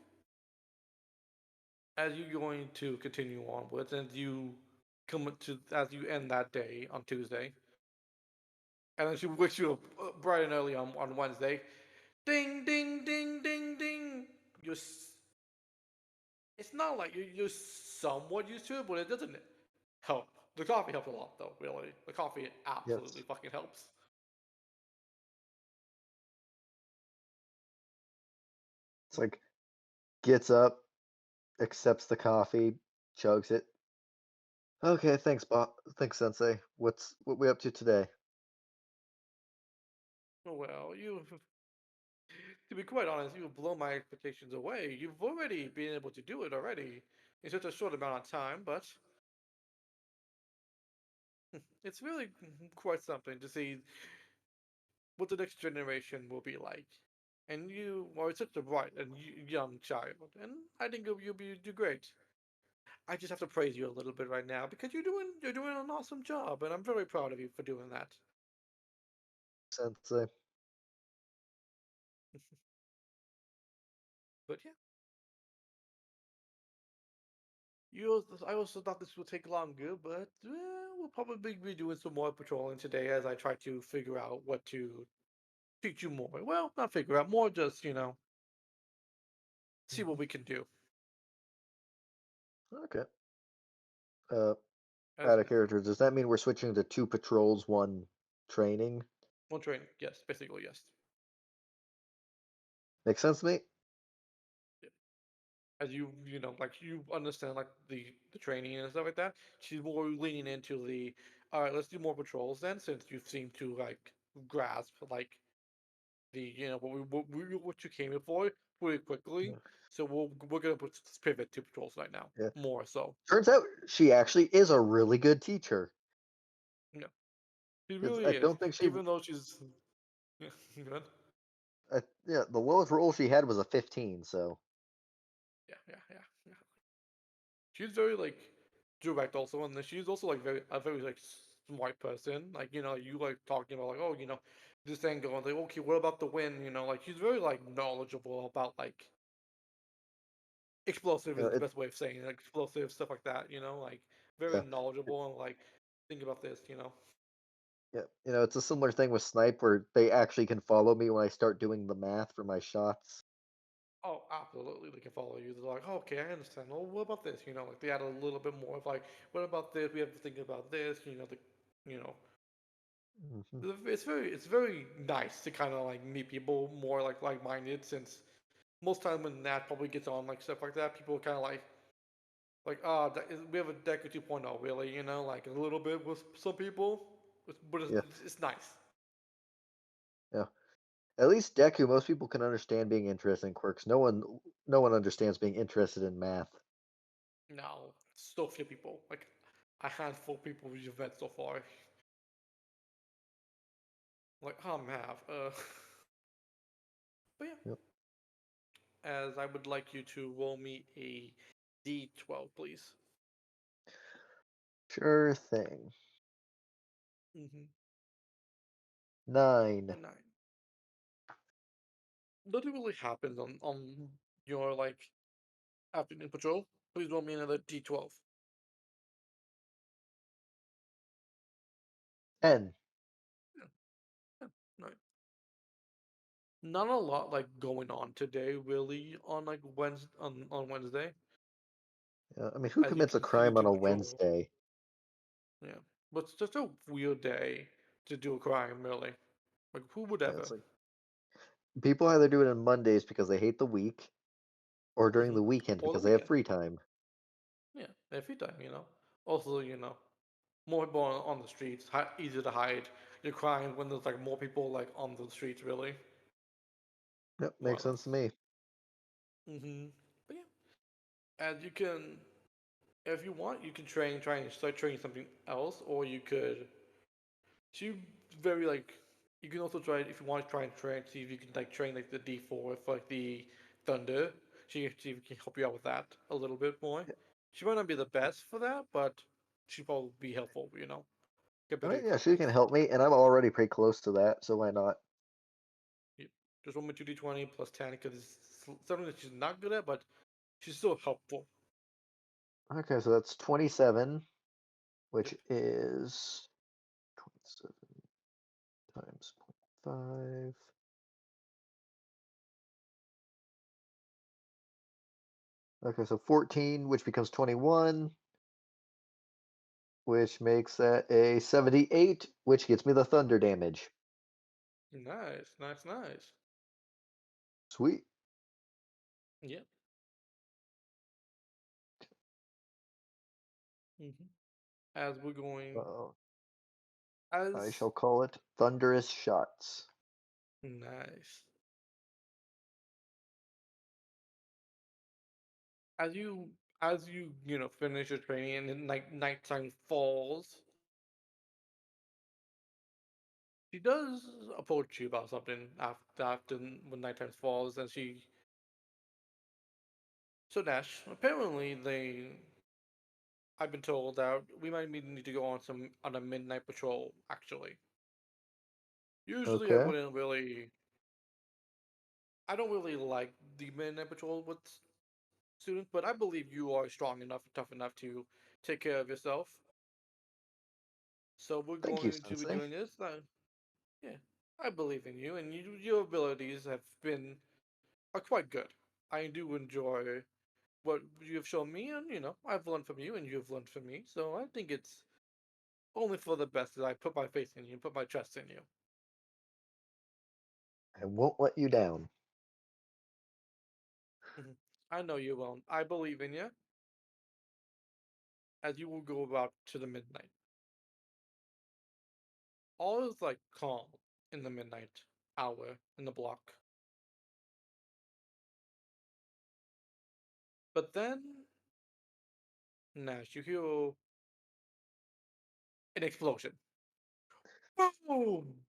as you're going to continue onwards, and you come to as you end that day on Tuesday, and then she wakes you up bright and early on Wednesday. Ding, ding, ding, ding, ding. You're. It's not like you're somewhat used to it, but it doesn't help. The coffee helps a lot, though. Really, the coffee absolutely Yes. fucking helps. It's like Gets up, accepts the coffee, chugs it. Okay, thanks, Bob. Thanks, Sensei. What we up to today? Well, you, to be quite honest, you've blown my expectations away. You've already been able to do it already in such a short amount of time, but it's really quite something to see what the next generation will be like. And you are such a bright and young child, and I think you'll be do great. I just have to praise you a little bit right now because you're doing an awesome job, and I'm very proud of you for doing that. Sensei. But yeah, I also thought this would take longer, but we'll probably be doing some more patrolling today as I try to figure out what to teach you more. Well, not figure out more, just see what Mhm. we can do. Okay. Uh, As Out of character, does that mean we're switching to two patrols, one training? one training, yes, basically yes. Makes sense to me? As like you understand like the training and stuff like that. She's more leaning into the all right. Let's do more patrols then, since you seem to like grasp like the what you came here for pretty quickly. Yeah. So we're gonna pivot to patrols right now Yeah. more so. Turns out she actually is a really good teacher. Yeah, she 'Cause really I is. don't think she, Even though she's yeah, good. yeah, the lowest roll she had was a 15. So Yeah. She's very like direct also, and then she's also like very like smart person. Like you like talking about like this angle, and like okay, what about the wind? Like she's very like knowledgeable about like explosive is the it, best way of saying it, like explosive stuff like that. Like very yeah, knowledgeable and like think about this. yeah, it's a similar thing with snipe where they actually can follow me when I start doing the math for my shots. Oh, absolutely, they can follow you. They're like, oh, okay, I understand. Well, what about this? Like they add a little bit more of like, what about this? We have to think about this. You know, Hmm. it's very nice to kind of like meet people more like-minded since most time when Nat probably gets on like stuff like that, people kind of like we have a Decker 2.0 really, like a little bit with some people, but it's, Yeah, it's nice. yeah. At least Deku, most people can understand being interested in quirks. No one understands being interested in math. Now, so few people, like a handful of people we've met so far, like have, but yeah, Yep. as I would like you to roll me a D12, please. Sure thing. Mm-hmm. 9. A 9. Nothing really happens on your like afternoon patrol. Please roll me another D12. 10. Yeah, yeah, right. Not a lot like going on today, really, on like Wednesday, I mean, who as you commits a continue crime on to a patrol. Wednesday? Yeah, but it's just a weird day to do a crime, really. Like who would Yeah, ever? it's like people either do it on Mondays because they hate the week, or during Hmm. the weekend Or the because they have weekend. free time. Yeah, every time. Also, more people on the streets, easier to hide your crime when there's like more people like on the streets, really, Yep, more or makes sense to less. me. Hmm. But yeah, and you can, if you want, you can try and start training something else, or you could. She very like. You can also try if you want to try and train, see if you can like train like the D4 for like the thunder. She can help you out with that a little bit more. Yeah. She might not be the best for that, but she probably be helpful. All Compared to right, your yeah, current she ones. can help me, and I'm already pretty close to that, so why not? Yep. Just roll me 2d20 plus 10 because it's something that she's not good at, but she's still helpful. Okay, so that's 27, Yep. which is 27 times 0.5. Okay, so 14, which becomes 21, which makes that a 78, which gets me the thunder damage. Nice. Sweet. Yep. Hmm. As we're going, Uh, I as shall call it thunderous shots. nice. As you finish your training and then nighttime falls, she does approach you about something after when nighttime falls, and she. So Nash, apparently I've been told that we might need to go on a midnight patrol. Actually, usually Okay. I don't really like the midnight patrol with students, but I believe you are strong enough, tough enough to take care of yourself. So we're Thank you, going to be Sensei. doing this. Yeah, I believe in you, and your abilities are quite good. I do enjoy what you have shown me, and I've learned from you, and you've learned from me. So I think it's only for the best that I put my faith in you, put my trust in you. I won't let you down. Mhm. I know you won't. I believe in you, as you will go about to the midnight. All is like calm in the midnight hour in the block. But then, Nash, you hear an explosion. Boom!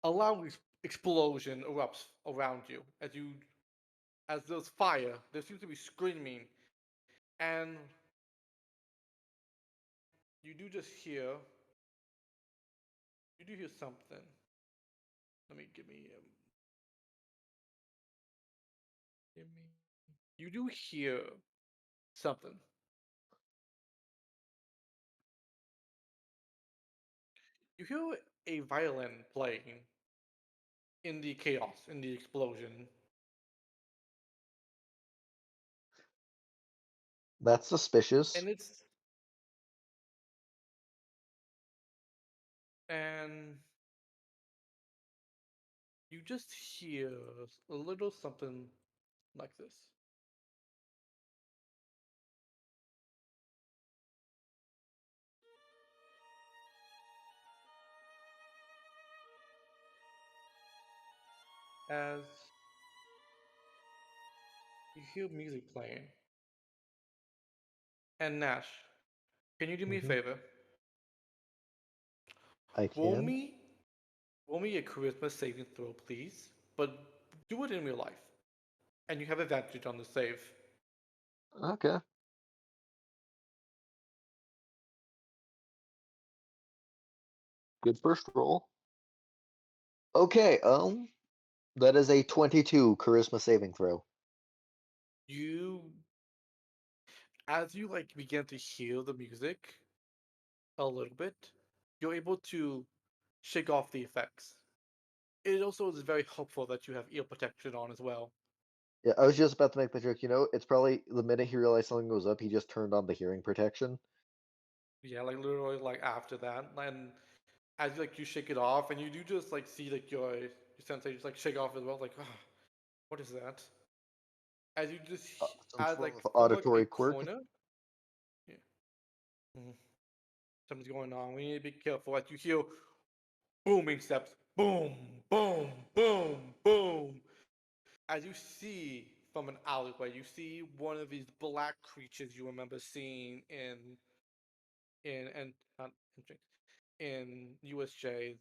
A loud explosion erupts around you as there's fire. There seems to be screaming, and you do just hear you do hear something. Let me give me. You do hear something. You hear a violin playing in the chaos, in the explosion, That's suspicious. and and you just hear a little something like this. As you hear music playing. And Nash, can you do me a Hmm. favor? I Roll can. me, roll me a charisma saving throw, please. But do it in real life, and you have advantage on the save. Okay. Good first roll. Okay, that is a 22 charisma saving throw. You, as you begin to hear the music a little bit, you're able to shake off the effects. It also is very helpful that you have ear protection on as well. Yeah, I was just about to make the joke. It's probably the minute he realized something was up, he just turned on the hearing protection. Yeah, literally after that, and as you shake it off, and you do just see your sensei just shake off as well, what is that? As you just Some as form of from a auditory quirk. corner, yeah, mhm, something's going on. We need to be careful. As you hear booming steps, boom, boom, boom, boom. As you see from an alleyway, you see one of these black creatures you remember seeing in not in USJ,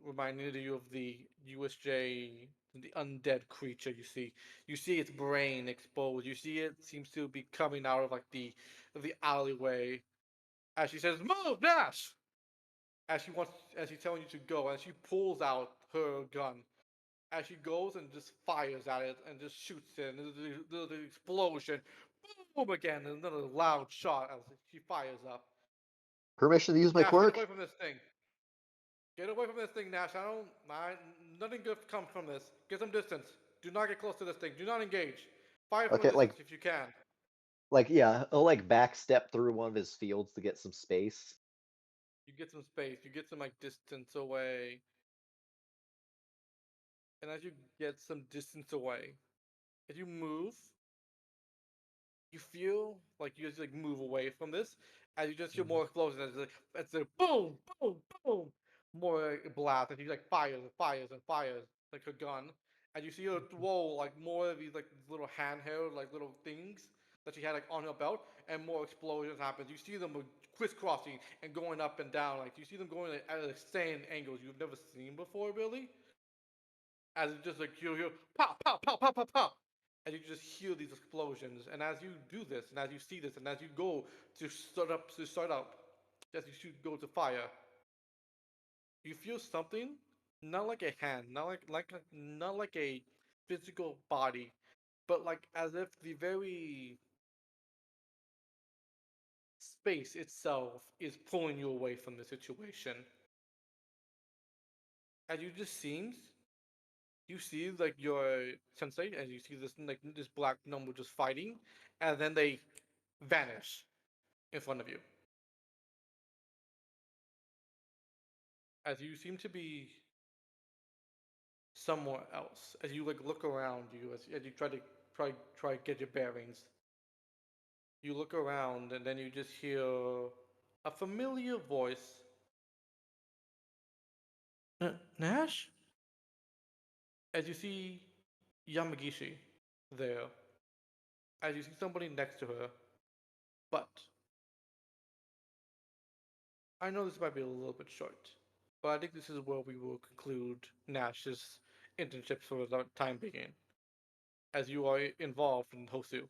reminding you of the USJ, the undead creature you see. You see its brain exposed. You see it seems to be coming out of the alleyway. As she says, "Move, Nash!" As she's telling you to go, and she pulls out her gun. As she goes and just fires at it and just shoots it, and the explosion, boom again, and another loud shot as she fires up. Permission to use my Nash, get quirk? away from this thing! Get away from this thing, Nash. Nothing good comes from this. Get some distance. Do not get close to this thing. Do not engage. Fire from a Okay, distance if you can. yeah, he'll back step through one of his fields to get some space. You get some space. You get some distance away. And as you get some distance away, as you move, you feel like you just like move away from this, and you just hear Mhm. more explosions. It's like boom, boom, boom, more blast, and he like fires and fires and fires like a gun, and you see her throw like more of these like little handheld like little things that she had like on her belt, and more explosions happen. You see them crisscrossing and going up and down, like you see them going like, at insane angles you've never seen before, really. As it just like you hear pop, pop, pop, pop, pop, pop, and you just hear these explosions. And as you do this, and as you see this, and as you go to start up, as you shoot go to fire, you feel something, not like a hand, not like a physical body, but like as if the very space itself is pulling you away from the situation. And you just seems you see like your sensei, and you see this black number just fighting, and then they vanish in front of you as you seem to be somewhere else. As you like look around you, as you try to get your bearings, you look around, and then you just hear a familiar voice. Nash? As you see Yamagishi there, as you see somebody next to her, but I know this might be a little bit short, but I think this is where we will conclude Nash's internships for the time being, as you are involved in Hosu.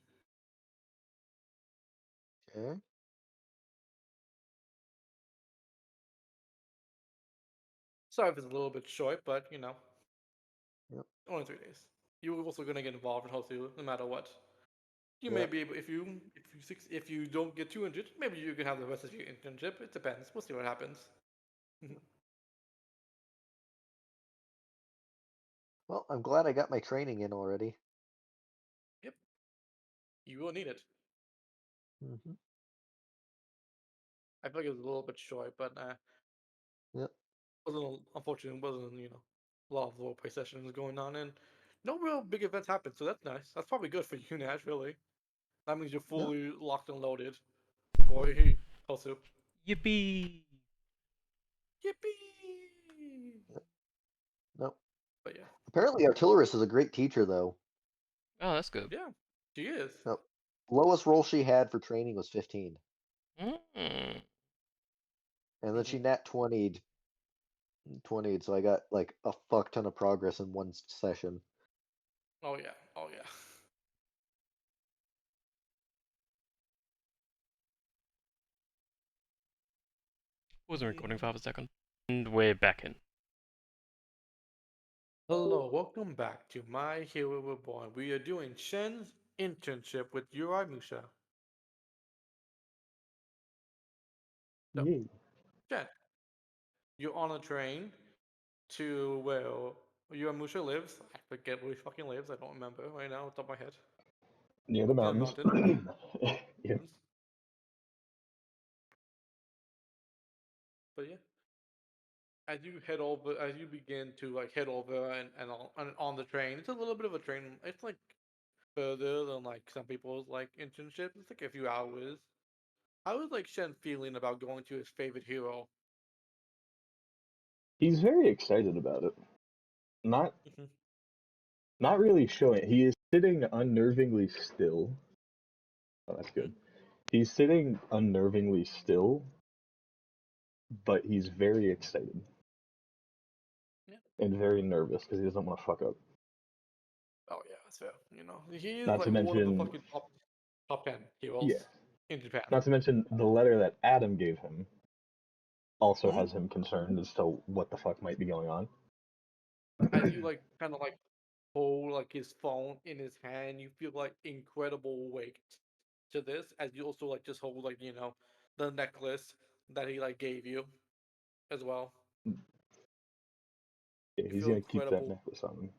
Okay. Sorry if it's a little bit short, but Yep. only 3 days. You're also gonna get involved in Hosu no matter what. You may Yep. be able if you don't get too injured, maybe you can have the rest of your internship. It depends. We'll see what happens. Well, I'm glad I got my training in already. Yep, you will need it. Hmm. I feel like it was a little bit short, but Yep. wasn't unfortunately wasn't a lot of role play sessions going on, and no real big events happened. So that's nice. That's probably good for you, Nash. Really, that means you're Yep. fully locked and loaded for Hosu. Yippee! Yippee! Yep. Nope. But yeah, Apparently, Artillerist is a great teacher, though. Oh, that's good. yeah, she is. Nope. Lowest roll she had for training was 15, Mm. and then she Hmm. nat 20'd, so I got like a fuck ton of progress in one session. Oh yeah, oh yeah. Wasn't recording for half a second. And we're back in. Hello, welcome back to My Hero Reborn. We are doing Shen's internship with Yuri Musha. So, Yay. Shen, you're on a train to where Yuri Musha lives. I forget where he fucking lives. I don't remember right now off the top of my head. Near the In a mountains. mountain. Yeah. But yeah, as you begin to like head over and on the train, it's a little bit of a train. It's like further than like some people's like internships. It's like a few hours. How was like Shen feeling about going to his favorite hero? He's very excited about it. Not Mhm. not really showing it. He is sitting unnervingly still. Oh, that's Mhm. good. He's sitting unnervingly still, but he's very excited Yeah. and very nervous because he doesn't want to fuck up. Oh yeah, that's fair. He is Not to like one of the mention, fucking top 10 yeah. heroes in Japan. Not to mention the letter that Adam gave him also Hmm. has him concerned as to what the fuck might be going on. As you like kind of like hold like his phone in his hand, you feel like incredible weight to this. As you also like just hold like the necklace that he like gave you as well. Yeah, You he's feel gonna keep that incredible, necklace on him.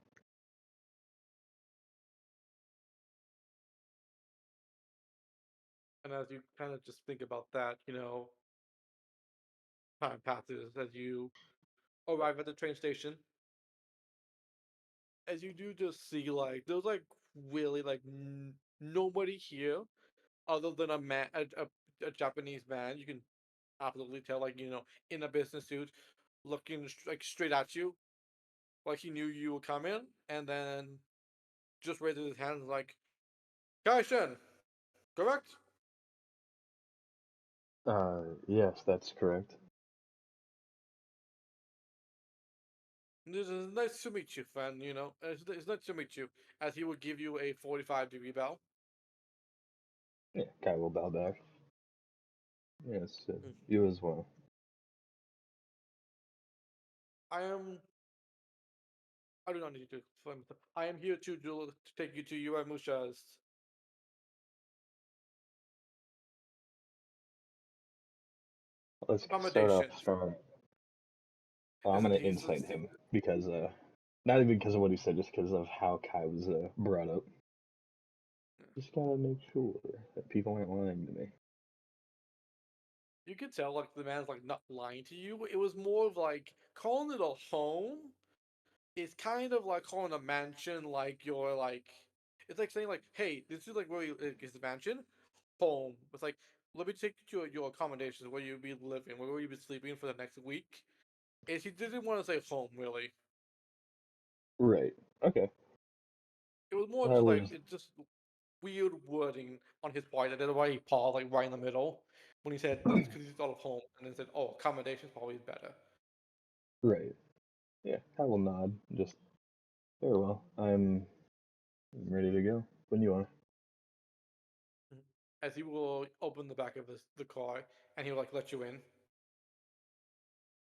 and as you kind of just think about that, time passes as you arrive at the train station. As you do just see like there's like really like nobody here, other than a man, a Japanese man, you can absolutely tell, like, in a business suit, looking like straight at you, like he knew you would come in, and then just raises his hands like, Kaishen, correct? Yes, that's correct. This is nice to meet you, friend. It's nice to meet you. As he would give you a 45-degree bow. Yeah, Kai will bow back. Yes, Mhm. you as well. I am. I do not need to explain myself. I am here to take you to Uramusha's Let's start off accommodations. strong. I'm Is that gonna he's incite him because not even because of what he said, just because of how Kai was brought up. Just gotta make sure that people aren't lying to me. you could tell like the man's like not lying to you. It was more of like calling it a home. It's kind of like calling a mansion like you're like. It's like saying like, hey, this is like where is the mansion, home. It's like let me take you to your accommodations where you'll be living, where you'll be sleeping for the next week. And he didn't want to say home really. Right. Okay. It was more I just like was it just weird wording on his part. That's why he paused like right in the middle when he said this because he's out of home, and then said, "Oh, accommodations probably is better." right. Yeah, I will nod. Just very well. I'm ready to go. When you are. Mhm. As he will open the back of the car, and he will like let you in.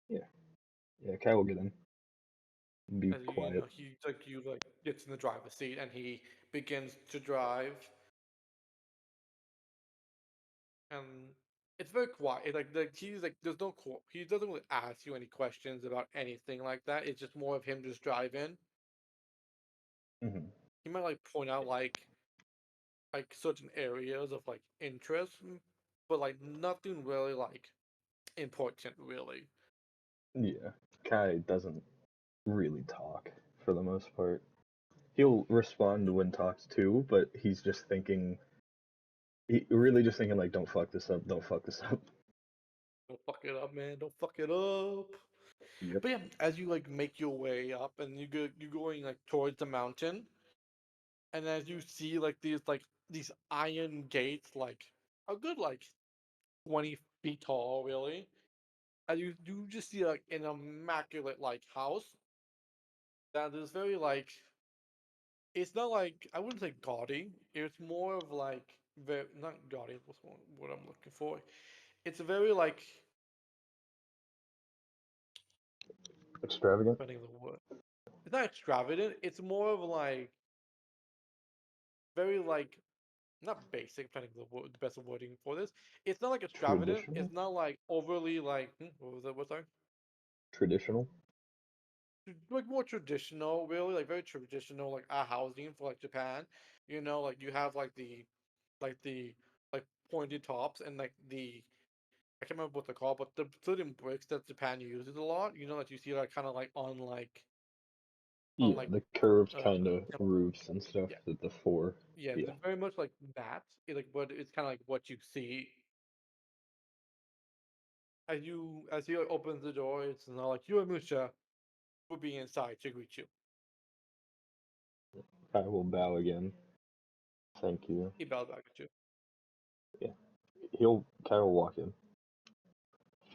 Yeah. Yeah, Kai will get in. Be As quiet. he like you like gets in the driver's seat, and he begins to drive, and it's very quiet. He's like there's no he doesn't really ask you any questions about anything like that. It's just more of him just driving. Hmm. He might like point out like certain areas of like interest, but like nothing really like important really. Yeah. Kai doesn't really talk for the most part. He'll respond when talked to, but he's just thinking. He really just thinking like, "Don't fuck this up. Don't fuck this up." Don't fuck it up, man. Don't fuck it up. Yep. But yeah, as you like make your way up and you're going like towards the mountain, and as you see like these iron gates like a good like 20 feet tall really. And you just see like an immaculate like house that is very like it's not like I wouldn't say gaudy. It's more of like very not gaudy. What's what I'm looking for? It's very like Extravagant. depending on the word. It's not extravagant. It's more of like very like not basic. Depending on the best wording for this. It's not like extravagant. Traditional. It's not like overly like what was that? What's that? Traditional. Like more traditional, really, like very traditional, like housing for like Japan. Like you have like the like pointed tops and like the I can't remember what they're called, but the certain bricks that Japan uses a lot. That you see like kind of like on Yeah, like the curved uh kind of roofs and stuff. yeah That the four. yeah Yeah. they're very much like that. Like but it's kind of like what you see as you like, opens the door. It's not like Musha will be inside to greet you. I will bow again. Thank you. He bows back at you. Yeah. He'll Kai will walk in,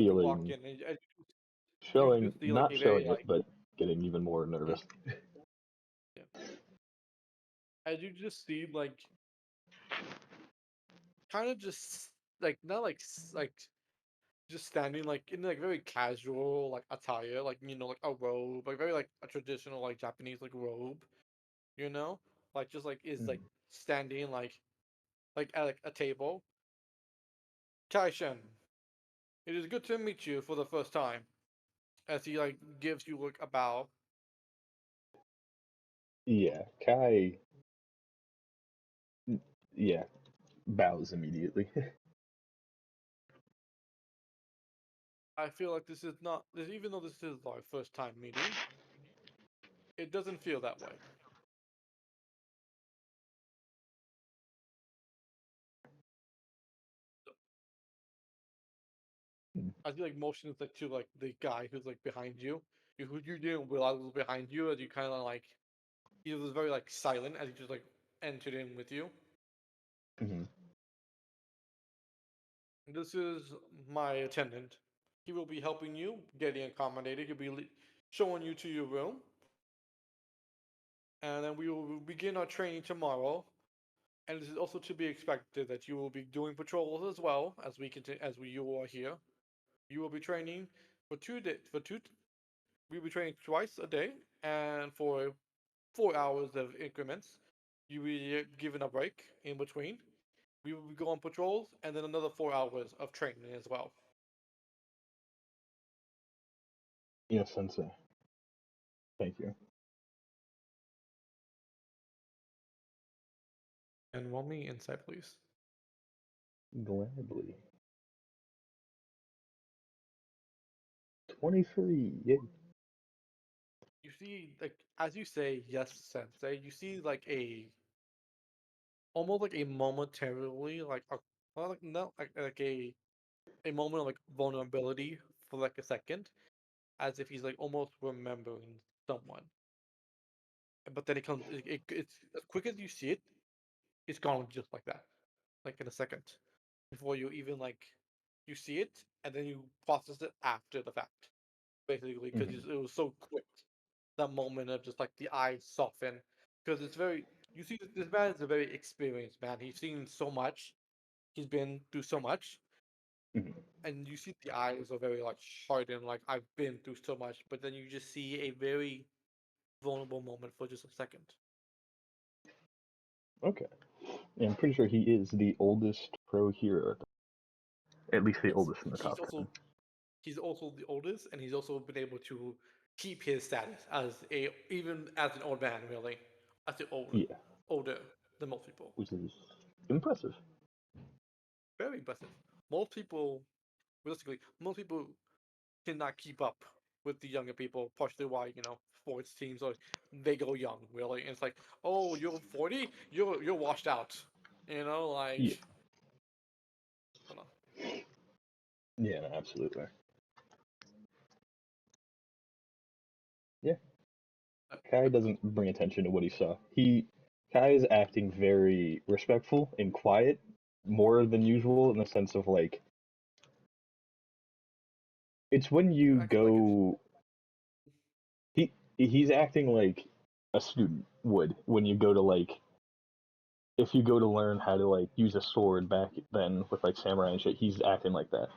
You walk feeling in and you showing just see like not a very showing it, like but getting even more mm, nervous. yeah. As you just see like kind of just like not like like just standing like in like very casual like attire like like a robe like very like a traditional like Japanese like robe you know like just like is like Mhm. standing like at like a table. Kaishen, it is good to meet you for the first time. As he like gives you like a bow. Yeah, Kai. Yeah, bows immediately. I feel like this is not this even though this is our first time meeting, it doesn't feel that way. as he like motions like to like the guy who's like behind you, who you didn't realize was behind you, as you kind of like he was very like silent as he just like entered in with you. Mm-hmm. This is my attendant. He will be helping you getting accommodated. He'll be showing you to your room, and then we will begin our training tomorrow. And it is also to be expected that you will be doing patrols as well as we continue as we you are here. You will be training for 2 days. We will be training twice a day, and for 4 hours of increments. You will be given a break in between. We will go on patrols, and then another 4 hours of training as well. Yes, Sensei. Thank you. And roll me insight, please. Gladly. 23. Yay. You see, like as you say, yes, sensei. You see, like almost like a momentarily, like a well, like no, like a moment of like vulnerability for like a second, as if he's like almost remembering someone. But then it comes, it's as quick as you see it, it's gone just like that, like in a second, before you even like you see it, and then you process it after the fact, basically, because Mm-hmm. it was so quick. That moment of just like the eyes soften, because it's very. You see, this man is a very experienced man. He's seen so much. He's been through so much, Mm-hmm. and you see the eyes are very like hardened. Like I've been through so much, but then you just see a very vulnerable moment for just a second. Okay. Yeah, I'm pretty sure he is the oldest pro hero. At least the Yes, oldest in the he's top 10. also he's also the oldest, and he's also been able to keep his status as a even as an old man, really, as the Yeah, older than most people. which is impressive. Very impressive. Most people, realistically, most people cannot keep up with the younger people. Partially why sports teams are they go young, really. And it's like, oh, you're 40, you're washed out. Like Yeah, I don't know. yeah, no, absolutely. Yeah, Kai But doesn't bring attention to what he saw. Kai is acting very respectful and quiet, more than usual in the sense of like it's when you you acting like it's go he's acting like a student would when you go to like if you go to learn how to like use a sword back then with like samurai and shit, he's acting like that.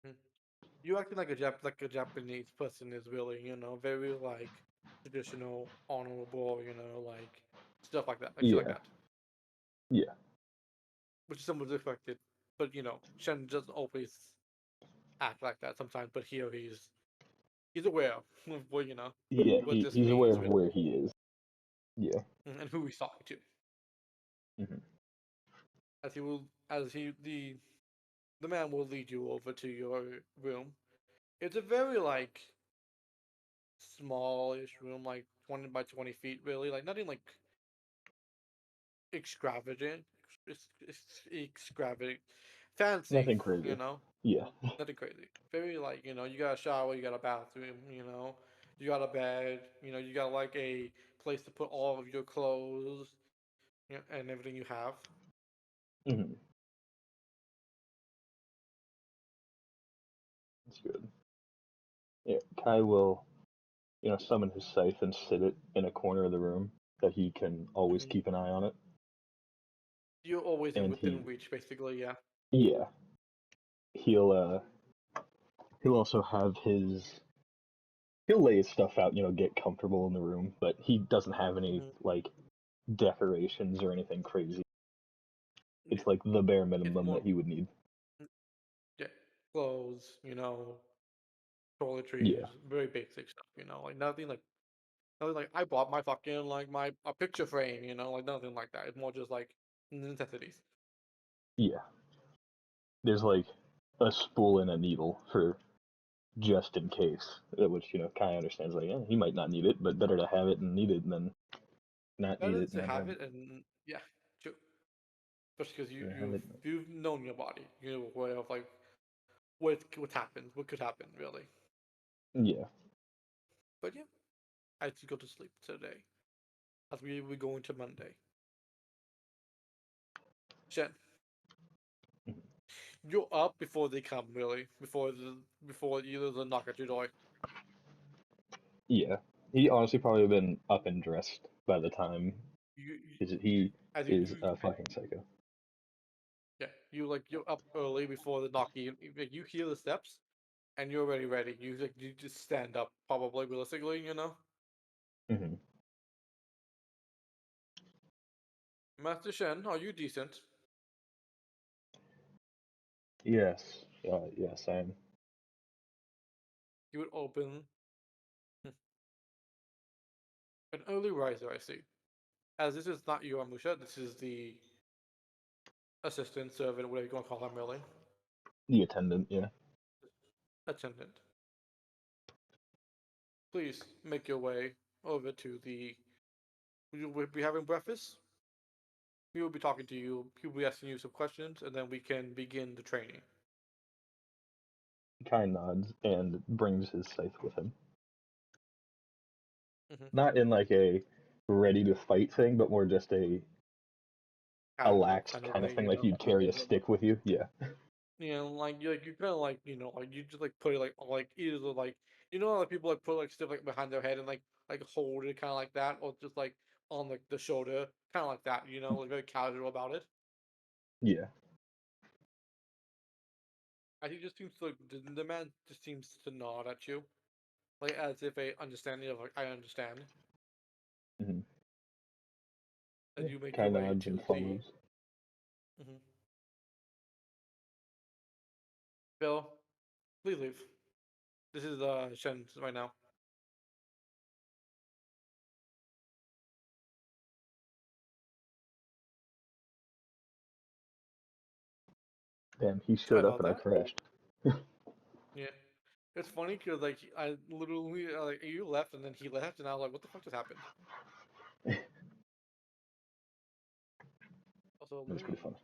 hmm, you acting like a Japanese person is really very like traditional, honorable, like stuff like that, like shit like Yeah, that, yeah, which is somewhat expected. But Shen doesn't always act like that sometimes. But here he's aware of what yeah. what this He's aware means, of really, where he is. Yeah. and who he's talking to. Hmm. As the man will lead you over to your room. It's a very like smallish room, like 20 by 20 feet, really. Like nothing like extravagant. It's extravagant, fancy. Nothing crazy. Yeah. Nothing crazy. Very like you got a shower, you got a bathroom, you got a bed, you got like a place to put all of your clothes, and everything you have. Hmm. That's good. Yeah. Kai will, summon his scythe and sit it in a corner of the room that he can always Mhm. keep an eye on it. You're always And within reach, basically. Yeah. yeah, he'll he'll also have he'll lay his stuff out, get comfortable in the room, but he doesn't have any Mhm. like decorations or anything crazy. Yeah. It's like the bare It's minimum more that he would need. yeah, clothes, Yeah, toiletries, very basic stuff. Like nothing like I bought my fucking like my a picture frame. Like nothing like that. It's more just like necessities. yeah. There's like a spool and a needle for just in case, which Kai understands. Like, yeah, he might not need it, but better to have it and need it than not need Better it and to then have have it, and yeah, true. Especially because have it. you've known your body. You're aware of like what happened, what could happen, really. Yeah. But yeah, I had to go to sleep today as we go into Monday. Shen, Mhm. you're up before they come, really, before either the knock at your door. Yeah. He honestly probably been up and dressed by the time You, he as is a fucking psycho. yeah, you're up early before the knock. You hear the steps, and you're already ready. You just stand up, probably realistically, you know. Hmm. Master Shen, are you decent? Yes. Yes, I am. You would open an early riser, I see. As this is not you, Amusha, this is the assistant, servant, whatever you want to call him, really. The attendant, yeah. Attendant. Please make your way over to the. You will be having breakfast. We will be talking to you. He will be asking you some questions, and then we can begin the training. Kai nods and brings his scythe with him. Mm-hmm. Not in like a ready to fight thing, but more just a Casual lax kind of kind of way, thing, you like know. you'd carry a stick with you. Yeah. You know, like you kind of like like you just like put it like either like like people like put like stuff like behind their head and like hold it kind of like that, or just like on like the shoulder, kind of like that. Like very casual about it. Yeah. I think just seems like the man just seems to nod at you, like as if a understanding of like I understand. Hmm. As Yeah. you make Kai your way nods to and the. follows. Mhm. Bill, please leave. This is Shen right now. Damn, he Sorry showed up about and I that. crashed. Yeah, it's funny because like I literally like you left and then he left and I was like, what the fuck just happened? Also, let That's pretty me. funny.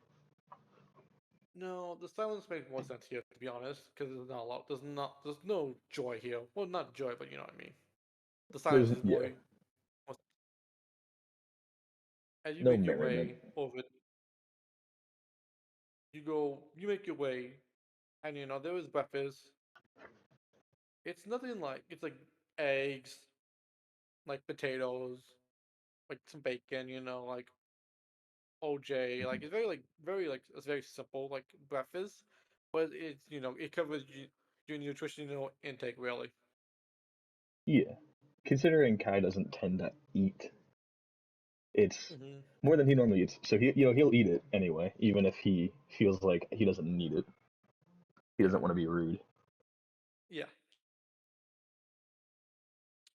No, the silence makes more sense here to be honest, because there's not a lot. There's no joy here. Well, not joy, but you know what I mean. The silence There's is yeah, more as you no make your merriment. way over. You make your way, and there is breakfast. It's nothing like it's like eggs, like potatoes, like some bacon. Like OJ. Mhm. Like it's very like it's very simple like breakfast, but it's it covers your nutritional intake really. Yeah. Considering Kai doesn't tend to eat, it's Hmm. more than he normally eats. So he'll eat it anyway, even if he feels like he doesn't need it. He Yeah, doesn't want to be rude. yeah.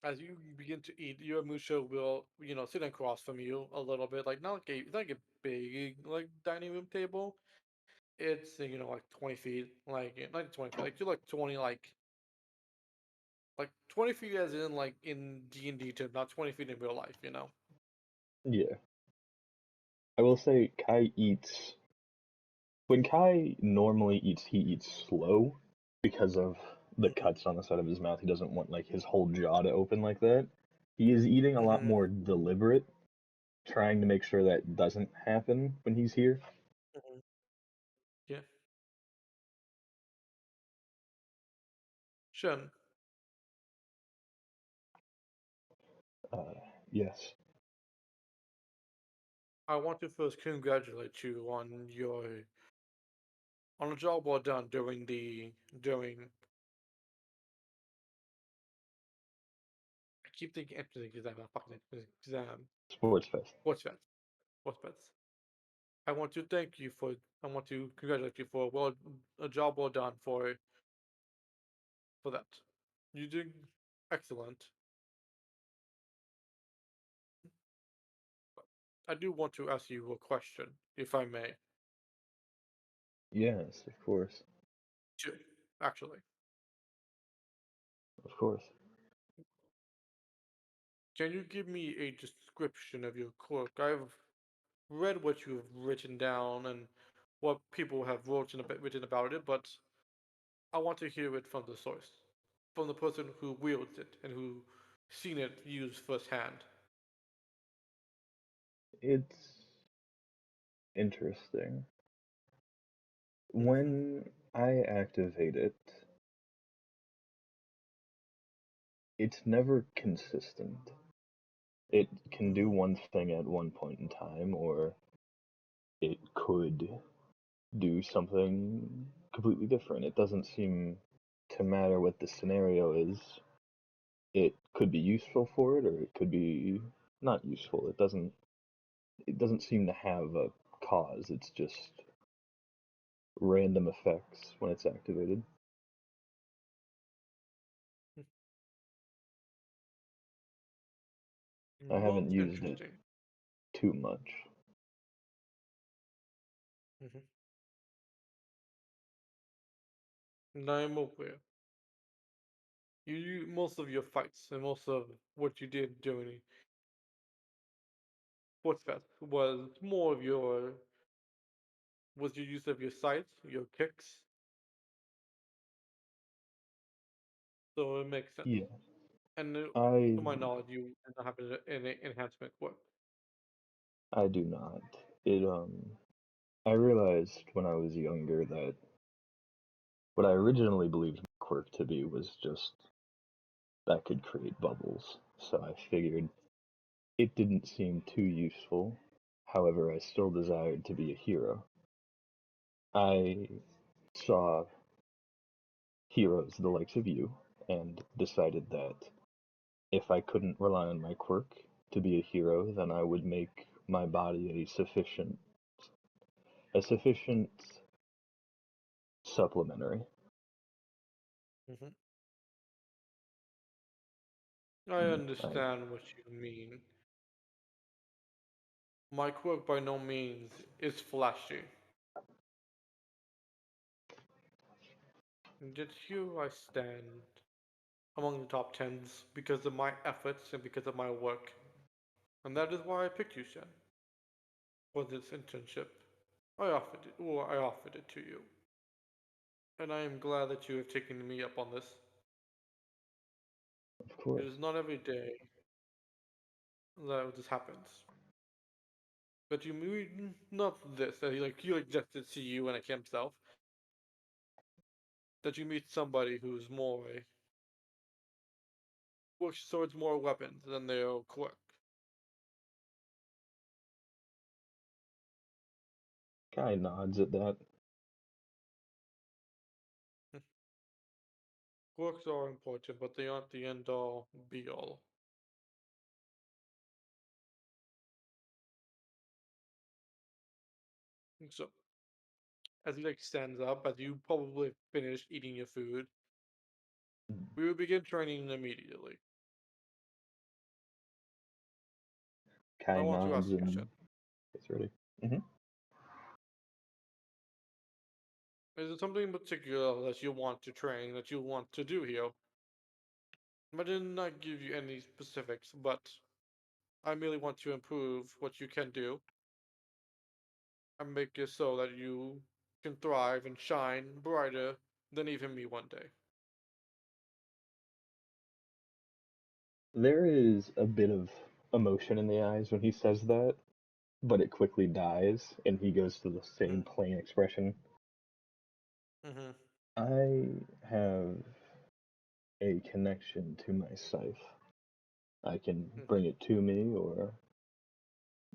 As you begin to eat, your Musha will sit across from you a little bit, like not like it's not like a big like dining room table. It's like 20 feet, like not 20 feet, like you're like 20 like 20 feet as in like in D&D terms, not 20 feet in real life. Yeah. I will say Kai eats when Kai normally eats, he eats slow because of the Hmm. cuts on the side of his mouth. He doesn't want like his whole jaw to open like that. He is eating a lot Hmm. more deliberate, trying to make sure that doesn't happen when he's here. Hmm. Yeah. Shen, Uh, yes. I want to first congratulate you on a job well done during. I keep thinking entrance exam, not fucking entrance exam. Sports Fest. What's that? What's that? I want to thank you for. I want to congratulate you for a job well done for that. You did excellent. I do want to ask you a question, if I may. Yes, of course. Two, actually. Of course. Can you give me a description of your clerk? I've read what you've written down and what people have written about it, but I want to hear it from the source, from the person who wields it and who seen it used firsthand. It's interesting. Mm-hmm. When I activate it, it's never consistent. It can do Mm-hmm. one thing at one point in time, or it could do something completely different. It doesn't seem to matter what the scenario is. It could be useful for it, or it could be not useful. It doesn't seem to have a cause. It's just random effects when it's activated. I haven't Most used it interesting. too much. Mm-hmm. And I am aware. Most of your fights and most of what you did during Sportsfest was your use of your sights, your kicks. So it makes sense. Yeah, And I to my knowledge, you did not have an enhancement work. I do not. It I realized when I was younger that what I originally believed my quirk to be was just that could create bubbles. So I figured it didn't seem too useful. However, I still desired to be a hero. I saw heroes the likes of you and decided that if I couldn't rely on my quirk to be a hero, then I would make my body a sufficient supplementary. Hmm. I And I understand what you mean. My quirk by no means is flashy. And yet here I stand among the top tens because of my efforts and because of my work. And that is why I picked you, Shen, for this internship. I offered it to you. And I am glad that you have taken me up on this. of It course, is not every day that this happens. But you mean not this, that he just to see you and like himself, that you meet somebody who's more works towards more weapons than their quirk. Guy nods at that. Quirks are important, but they aren't the end all be all. So as he stands up, as you probably finished eating your food, we will begin training immediately. I Kai want to ask nods you, Shen, and gets ready. Hmm. is there something in particular that you want to train, that you want to do here? I did not give you any specifics, but I merely want to improve what you can do and make it so that you can thrive and shine brighter than even me one day. There is a bit of emotion in the eyes when he says that, but it quickly dies, and he goes to the same plain expression. Mm-hmm. I have a connection to my scythe. I can Mm-hmm. bring it to me, or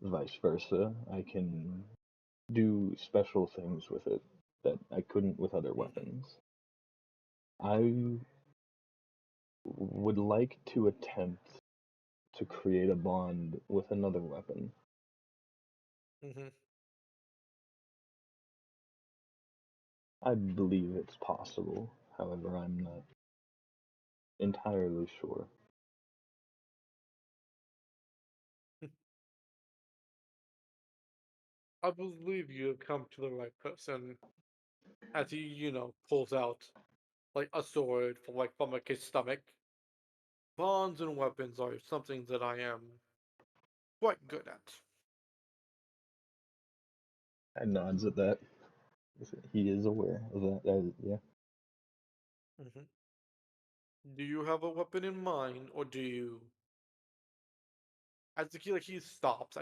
vice versa. I can do special things with it that I couldn't with other Mm-hmm. weapons. I would like to attempt to create a bond with another weapon. Mm-hmm. I believe it's possible, however, I'm not entirely sure. I believe you have come to the right person as he, pulls out like a sword from like his stomach. Bonds and weapons are something that I am quite good at. I nods at that. He is aware of that. Yeah. Hmm. Do you have a weapon in mind, or do you? As he stops,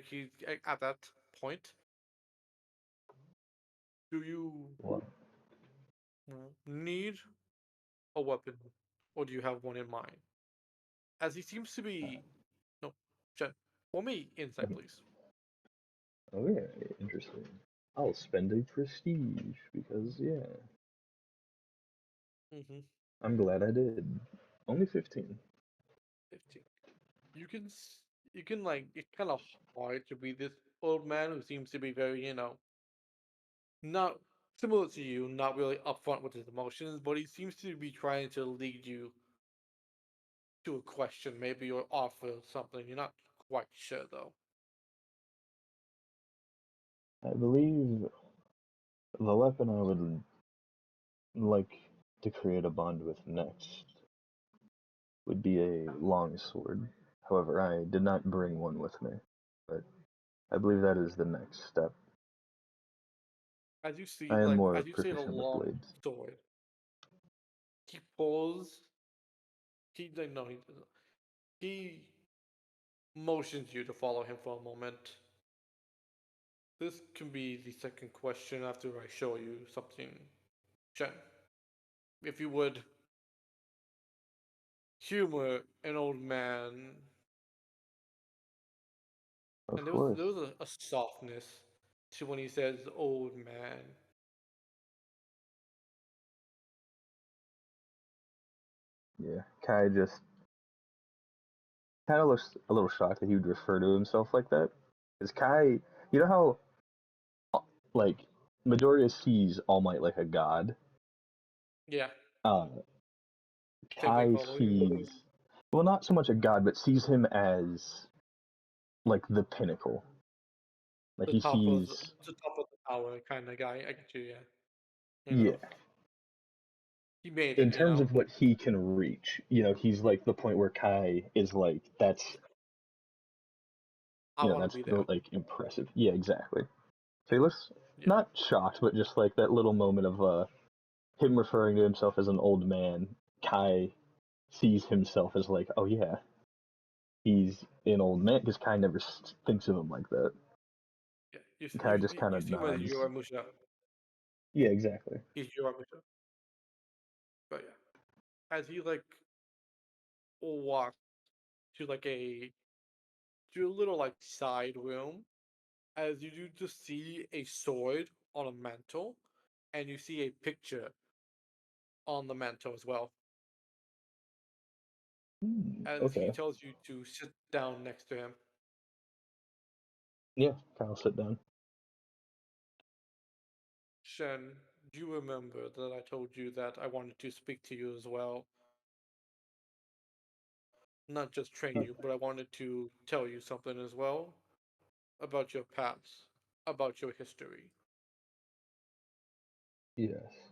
he's at that point. Do you What? need a weapon, or do you have one in mind? As he seems to be. No, Jen, roll me insight, please. Oh yeah, interesting. I'll spend a prestige because yeah, Mm-hmm. I'm glad I did. Only 15. 15. You can you can it's kind of hard to be this old man who seems to be very not similar to you, not really upfront with his emotions, but he seems to be trying to lead you to a question, maybe, or offer something. You're not quite sure though. I believe the weapon I would like to create a bond with next would be a long sword. However, I did not bring one with me, but I believe that is the next step. As you see, I am more as you see a proficient with long blades. sword, he pulls. He like no, he doesn't. He motions you to follow him for a moment. This can be the second question after I show you something. Jen, if you would humor an old man, Of and course. there was a softness to when he says old man. Yeah, Kai just kind of looks a little shocked that he would refer to himself like that. Because Kai, you know how like Midoriya sees All Might like a god. Yeah, Uh, same thing Kai probably. sees, well, not so much a god, but sees him as like the pinnacle. Like he sees, The top of the tower kind of guy. I get you. Yeah, yeah, he made in it. terms of what he can reach, he's like the point where Kai is like, I want to that's be there. like impressive. Yeah, exactly. So he looks Yeah, not shocked, but just like that little moment of him referring to himself as an old man. Kai sees himself as like, oh yeah, he's an old man because Kai never thinks of him like that. yeah. Kai just kind You of see him as nods. Yoramusha. Yeah, exactly. He's Yoramusha. But yeah, as he walks to to a little side room, as you do just see a sword on a mantle, and you see a picture on the mantle as well. As he Okay. tells you to sit down next to him. Yeah, Kyle, sit down. Shen, do you remember that I told you that I wanted to speak to you as well? Not just train you, but I wanted to tell you something as well about your past, about your history. Yes.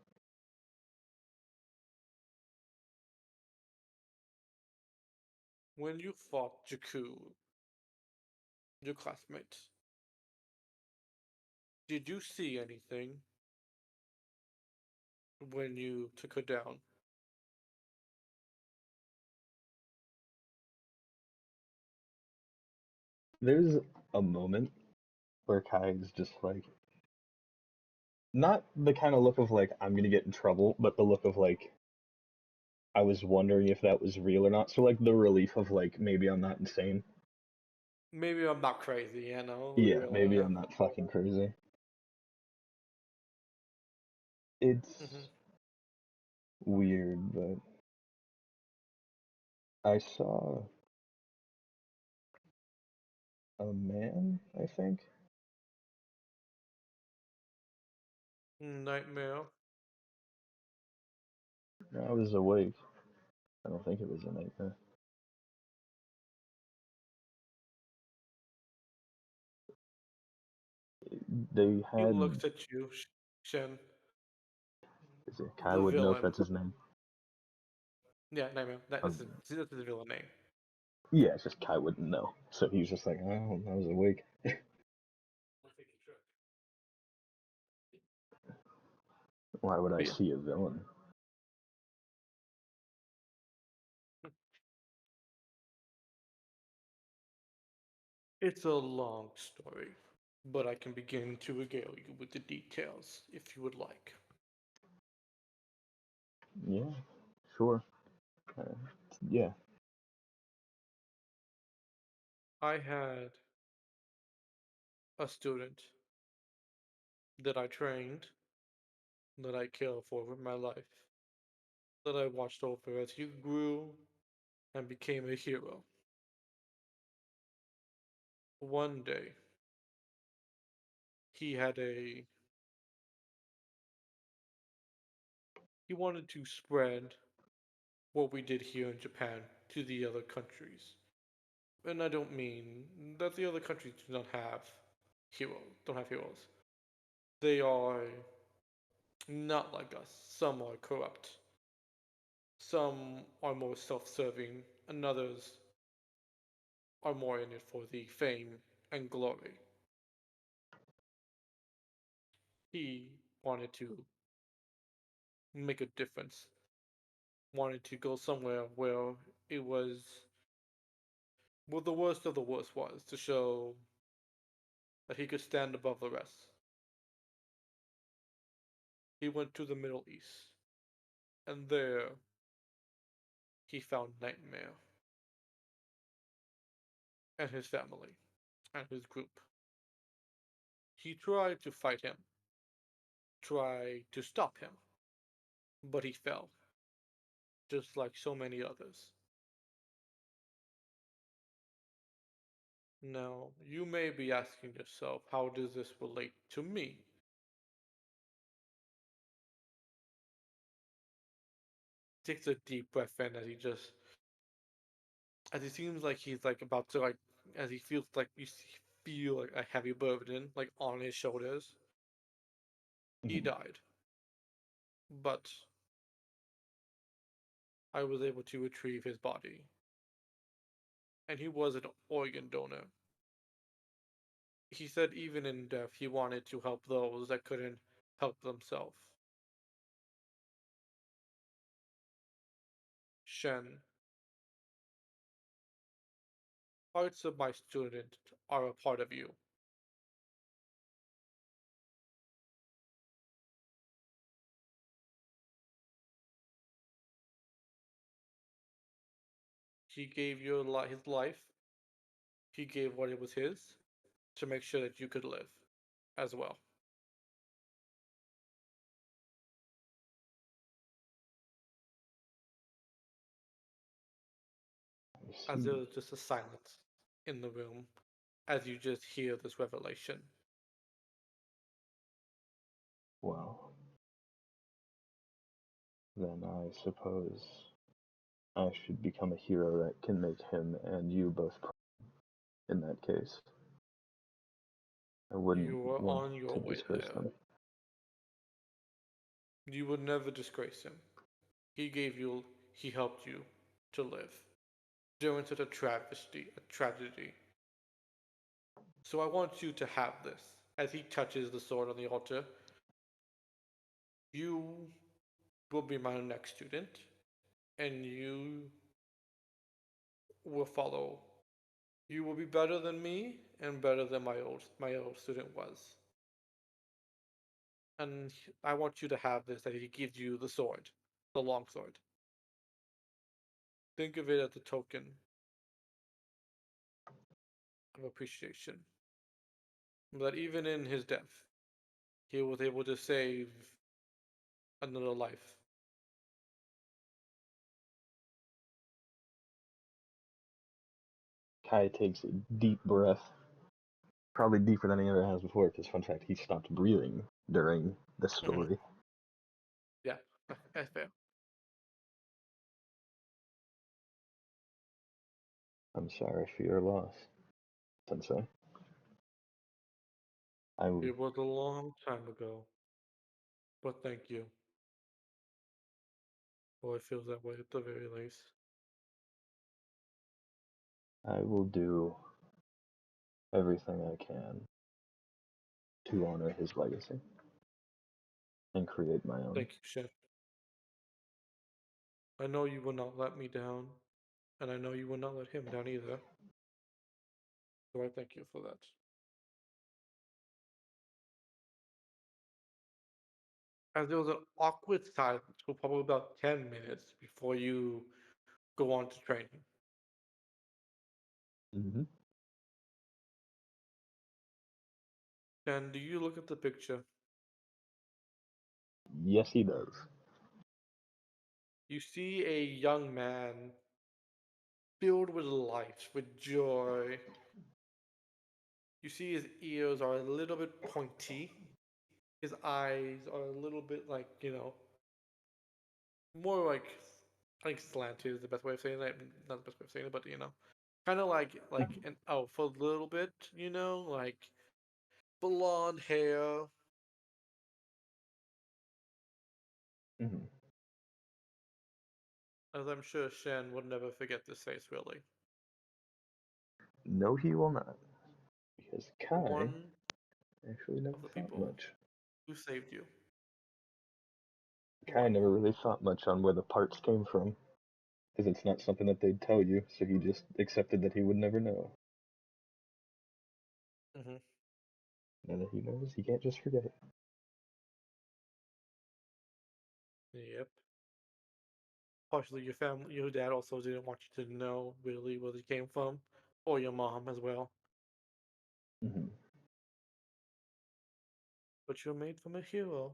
When you fought Jakku, your classmates, did you see anything when you took her down? There's a moment where Kai is just like, not the kind of look of like, I'm gonna get in trouble, but the look of like, I was wondering if that was real or not. So, like, the relief of like, maybe I'm not insane. Maybe I'm not crazy, you know? Yeah, Really, maybe yeah. I'm not fucking crazy. It's Hmm. weird, but I saw a man, I think. Nightmare. I was awake. I don't think it was a nightmare. They He had. looks at you, Shen, Kai the would know if villain. that's his name. Yeah, Nightmare. Um, This is the villain name. yeah, it's just Kai wouldn't know. So he was just like, oh, I was awake. Why would I But yeah, see a villain? It's a long story, but I can begin to regale you with the details if you would like. Yeah, sure. Uh, yeah. I had a student that I trained, that I cared for in my life, that I watched over as he grew and became a hero. One day, he had a he wanted to spread what we did here in Japan to the other countries. And I don't mean that the other countries do not have don't have heroes. They are not like us. Some are corrupt. Some are more self-serving, and others are more in it for the fame and glory. He wanted to make a difference, wanted to go somewhere where it was, well, the worst of the worst was to show that he could stand above the rest. He went to the Middle East, and there he found Nightmare and his family and his group. He tried to fight him, tried to stop him, but he fell, just like so many others. Now, you may be asking yourself, how does this relate to me? Takes a deep breath in as he seems like he's like about to as he feels like feel like a heavy burden like on his shoulders. He Mhm. died, but I was able to retrieve his body, and he was an organ donor. He said even in death he wanted to help those that couldn't help themselves. Shen, parts of my student are a part of you. He gave you his life. He gave what it was his to make sure that you could live as well. I As see. there was just a silence in the room as you just hear this revelation. Well, then I suppose I should become a hero that can make him and you both proud in that case. I wouldn't You are want on your to way disgrace there. them. You would never disgrace him. He helped you to live during such a tragedy. So I want you to have this. As he touches the sword on the altar, you will be my next student, and you will follow. You will be better than me and better than my old student was. And I want you to have this that he gives you the sword, the long sword. Think of it as a token of appreciation. That even in his death, he was able to save another life. Kai takes a deep breath, probably deeper than he ever has before, because, fun fact, he stopped breathing during the Mm-hmm. story. Yeah, that's fair. I'm sorry for your loss, Sensei. I, It was a long time ago, but thank you. Well, it feels that way at the very least. I will do everything I can to honor his legacy and create my own. Thank you, Chef. I know you will not let me down, and I know you will not let him down either. So I thank you for that. As there was an awkward silence for probably about 10 minutes before you go on to training. Hmm. And do you look at the picture? Yes, he does. You see a young man filled with life, with joy. You see his ears are a little bit pointy. His eyes are a little bit like, more I think slanted is the best way of saying it. Not the best way of saying it, but kind of like an elf a little bit, like blonde hair. Hmm. As I'm sure Shen would never forget this face, really. No, he will not. Because Kai One actually never of the thought people much. who saved you. Kai One. never really thought much on where the parts came from. Because it's not something that they'd tell you, so he just accepted that he would never know. Hmm. Now that he knows, he can't just forget it. Yep. Partially your family, your dad also didn't want you to know really where it came from, or your mom as well. Hmm. But you're made from a hero.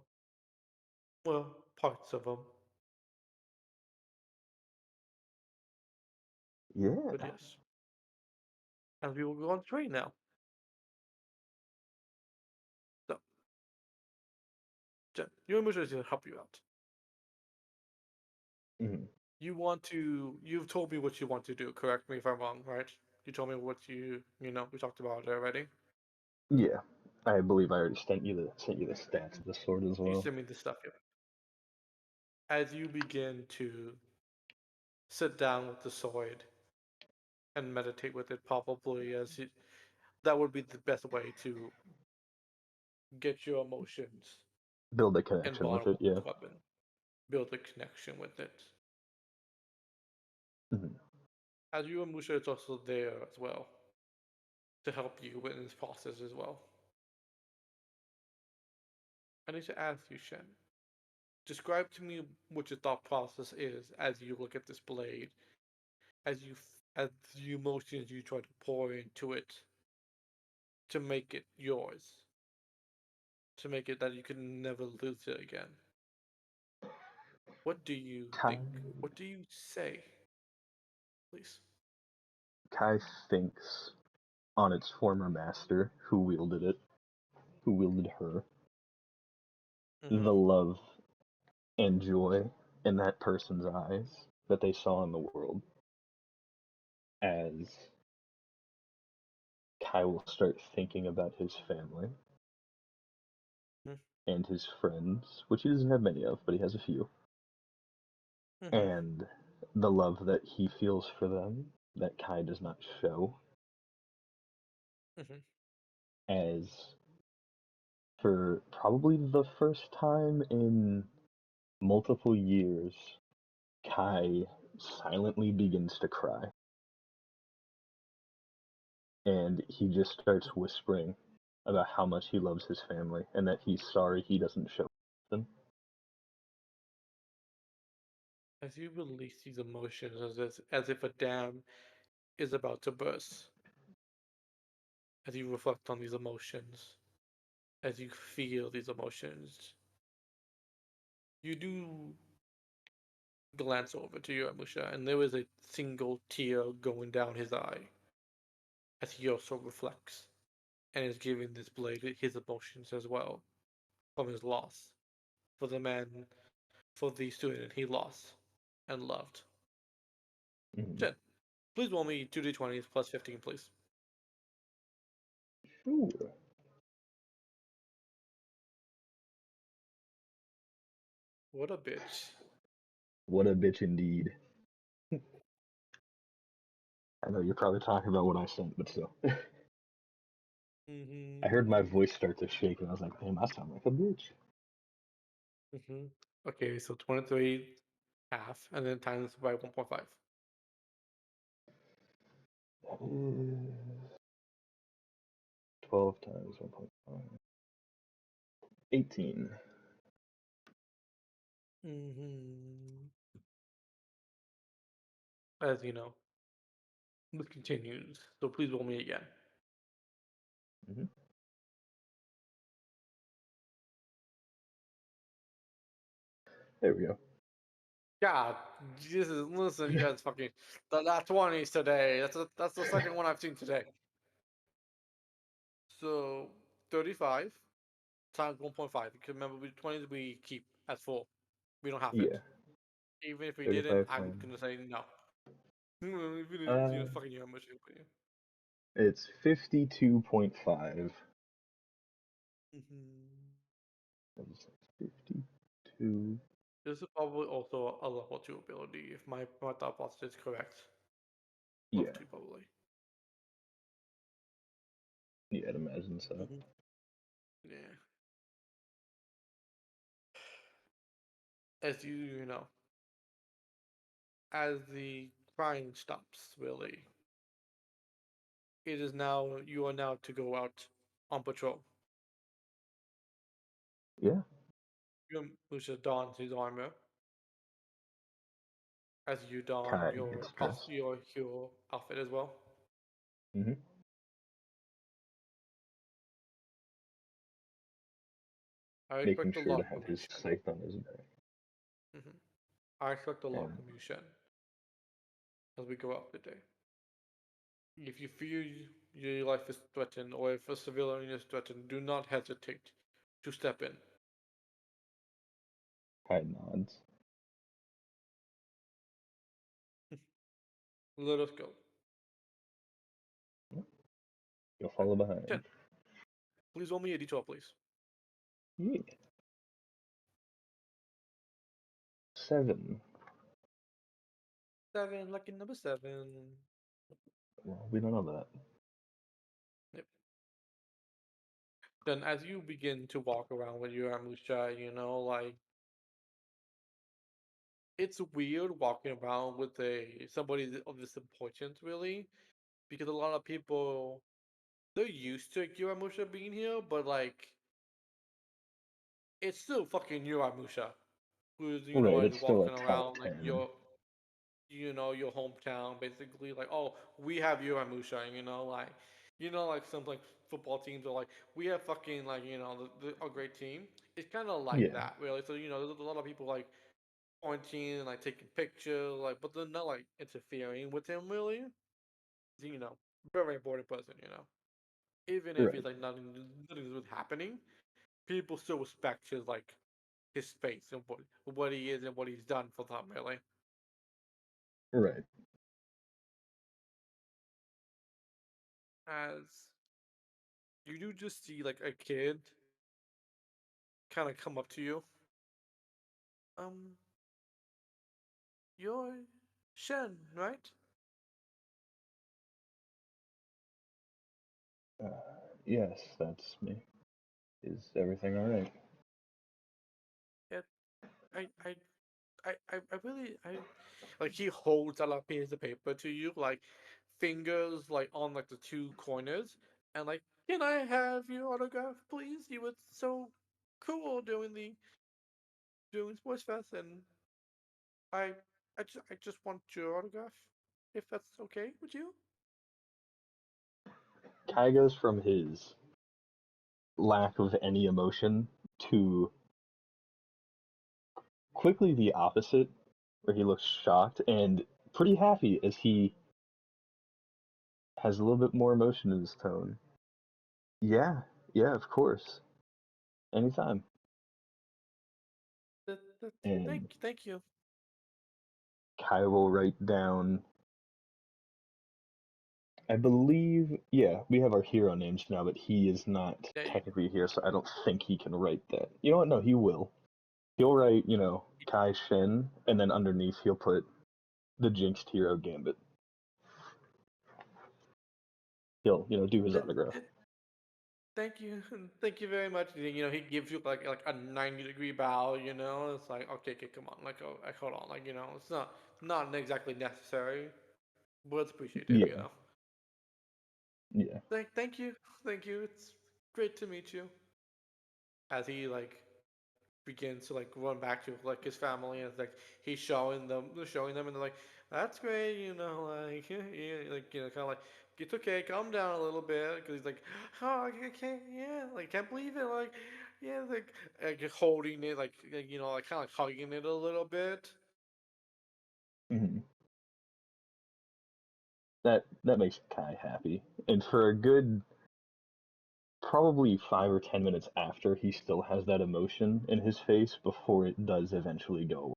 Well, parts of them. Yeah. But yes. And we will go on train now. So, Jen, your mission is to help you out. Hmm. You've told me what you want to do. Correct me if I'm wrong, right? You told me what we talked about it already. Yeah. I believe I already sent you the stats of the sword as You well. sent me the stuff here. As you begin to sit down with the sword and meditate with it, probably that would be the best way to get your emotions Build a and connection with bond it, with yeah. the weapon, build a connection with it. Hmm. As you and Musha is also there as well to help you in this process as well. I need to ask you, Shen. Describe to me what your thought process is as you look at this blade, as the emotions you try to pour into it to make it yours, to make it that you can never lose it again. What do you Kai, think? What do you say? Please. Kai thinks on its former master, who wielded it, who wielded her, Mm-hmm. the love and joy in that person's eyes that they saw in the world, as Kai will start thinking about his family and his friends, which he doesn't have many of, but he has a few, Mm-hmm. and the love that he feels for them that Kai does not show, Mm-hmm. as for probably the first time in multiple years, Kai silently begins to cry. And he just starts whispering about how much he loves his family and that he's sorry he doesn't show them. As you release these emotions, as if a dam is about to burst, as you reflect on these emotions, as you feel these emotions, you do glance over to your Musha, and there is a single tear going down his eye as he also reflects and is giving this blade his emotions as well from his loss for the man, for the student he lost and loved. Mm-hmm. Jen, please roll me 2d20s plus 15, please. Sure. What a bitch. What a bitch indeed. I know you're probably talking about what I sent, but still. I Mm-hmm. heard my voice start to shake and I was like, damn, I sound like a bitch. Mm-hmm. Okay, so 23 half, and then times by 1.5. That is 12 times 1.5. 18. As you know, this continues. So please roll me again. Hmm. There we go. God, listen, you guys fucking that 20s today. That's the second one I've seen today. So 35 times 1.5. Because remember, with 20s we keep at 4. We don't have it. Yeah. Even if we didn't, 35 I'm times. gonna say no. Even if Uh, fucking you, how much it would be. it's 52.5. That's 52. This is probably also a level 2 ability, if my thought process is correct. Level Yeah. 2, probably. Yeah, I'd imagine so. Yeah. As you know, as the crying stops, really, you are now to go out on patrol. Yeah. Musha dons his armor as you don Kai your gets dressed. your hero outfit as well. Hmm. I Making expect a sure to lot have from you, his Shen. scythe on his back. I expect a lot And from you, Shen, as we go out today. If you feel your life is threatened, or if a civilian is threatened, do not hesitate to step in. Kai nods. Let us go. You'll Right. follow behind. Shen, please roll me a d12, please. Yeah. 7. 7, lucky number 7. Well, we don't know that. Yep. Then, as you begin to walk around with your Amusha, like it's weird walking around with somebody of this importance, really, because a lot of people they're used to Yuramusha being here, but like it's still fucking Yuramusha, who's Right, is it's still a walking top around like 10. your hometown, basically. Like, oh, we have Yuramusha, like some like football teams are like we have fucking like a great team. It's kind of like Yeah, that, really. So there's a lot of people like quarantining and like taking pictures, like, but they're not like interfering with him really. Very important person. Even if he's right, like nothing is happening, people still respect his space and what he is and what he's done for them. Really, right. as you do just see like a kid kind of come up to you. Um, you're Shen, right? Uh, yes, that's me. Is everything alright? Yeah, I, I, I really, like he holds out a piece of paper to you, like fingers like on like the two corners, and like, can I have your autograph, please? You were so cool doing Sports Fest, and I, I just want your autograph, if that's okay with you. Kai goes from his lack of any emotion to quickly the opposite, where he looks shocked and pretty happy as he has a little bit more emotion in his tone. Yeah, yeah, of course. Anytime. That, And thank you. Kai will write down, I believe, yeah, we have our hero names now, but he is not Yeah, technically here, so I don't think he can write that. You know what? No, he will. He'll write, Kai Shen, and then underneath he'll put the Jinxed Hero Gambit. He'll, do his that, autograph. thank you, thank you very much. He gives you like a 90-degree bow. It's like okay, come on, like oh, like, hold on, like it's not exactly necessary, but it's appreciated. Yeah. Yeah. Thank you, thank you. It's great to meet you. As he begins to run back to his family, and he's showing them, and they're like, "That's great," kind of it's okay, calm down a little bit, because he's like, "Oh, I can't, yeah, can't believe it, yeah, holding it, kind of hugging it a little bit." Hmm. That makes Kai happy, and for a good probably 5 or 10 minutes after, he still has that emotion in his face before it does eventually go away.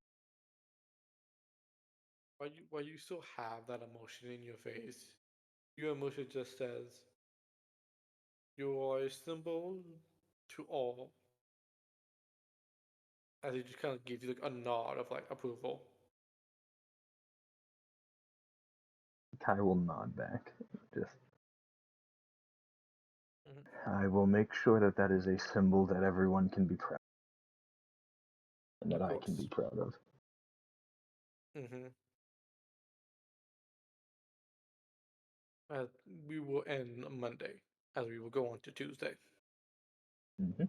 Why you still have that emotion in your face? Your emotion just says, "You are a symbol to all," as he just kind of gives you a nod of approval. Kai will nod back. Just, Hmm. I will make sure that that is a symbol that everyone can be proud of, and that Of I can be course. proud of. Hmm. As we will end on Monday, as we will go on to Tuesday, Hmm.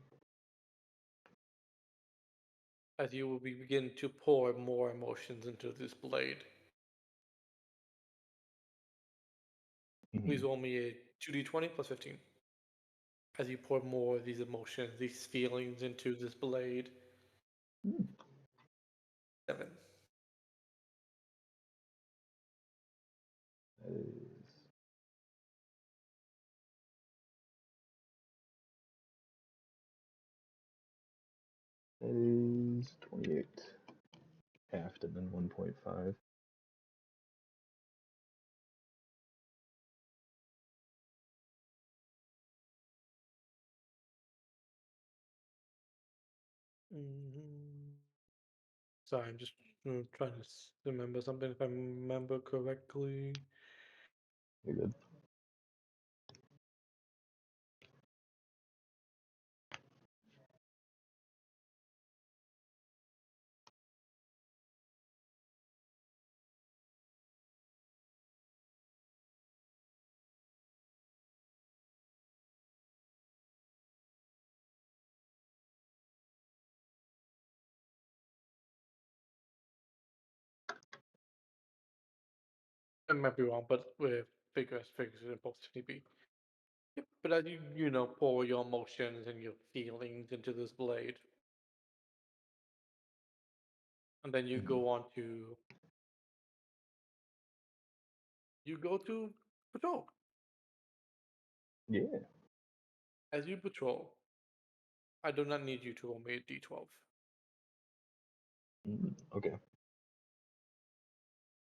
as you will begin to pour more emotions into this blade. Hmm. Please roll me a 2d20 plus 15. As you pour more of these emotions, these feelings into this blade. 7. That is 28. Halved and then 1.5. Mm-hmm. Sorry, I'm just trying to remember something if I remember correctly. You're good. I might be wrong, but with figures in both be. Yep, but as you pour your emotions and your feelings into this blade, and then you Hmm. go on to you go to patrol. Yeah. As you patrol, I do not need you to roll me a d12. Okay.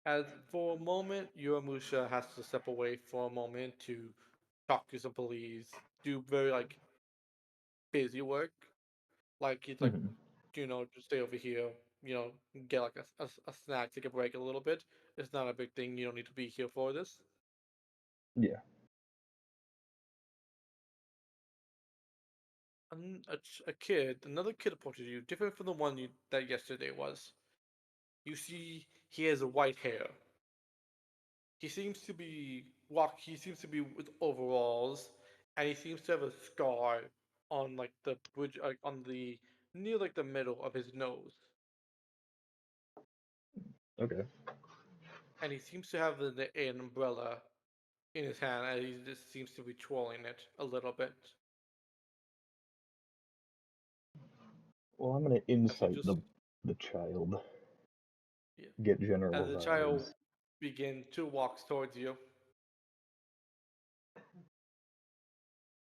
As for a moment, Yoramusha has to step away for a moment to talk to some police, do very busy work. He's Hmm. just stay over here, you know, get a snack, take a break a little bit. It's not a big thing. You don't need to be here for this. Yeah. Another kid approaches you, different from the one that yesterday was. You see, he has white hair. He seems to be with overalls, and he seems to have a scar on the bridge, on the near the middle of his nose, Okay. and he seems to have an umbrella in his hand, and he just seems to be twirling it a little bit. Well, I'm gonna As he insight just the child. Yeah, Get as general the child vibes. begins to walk towards you.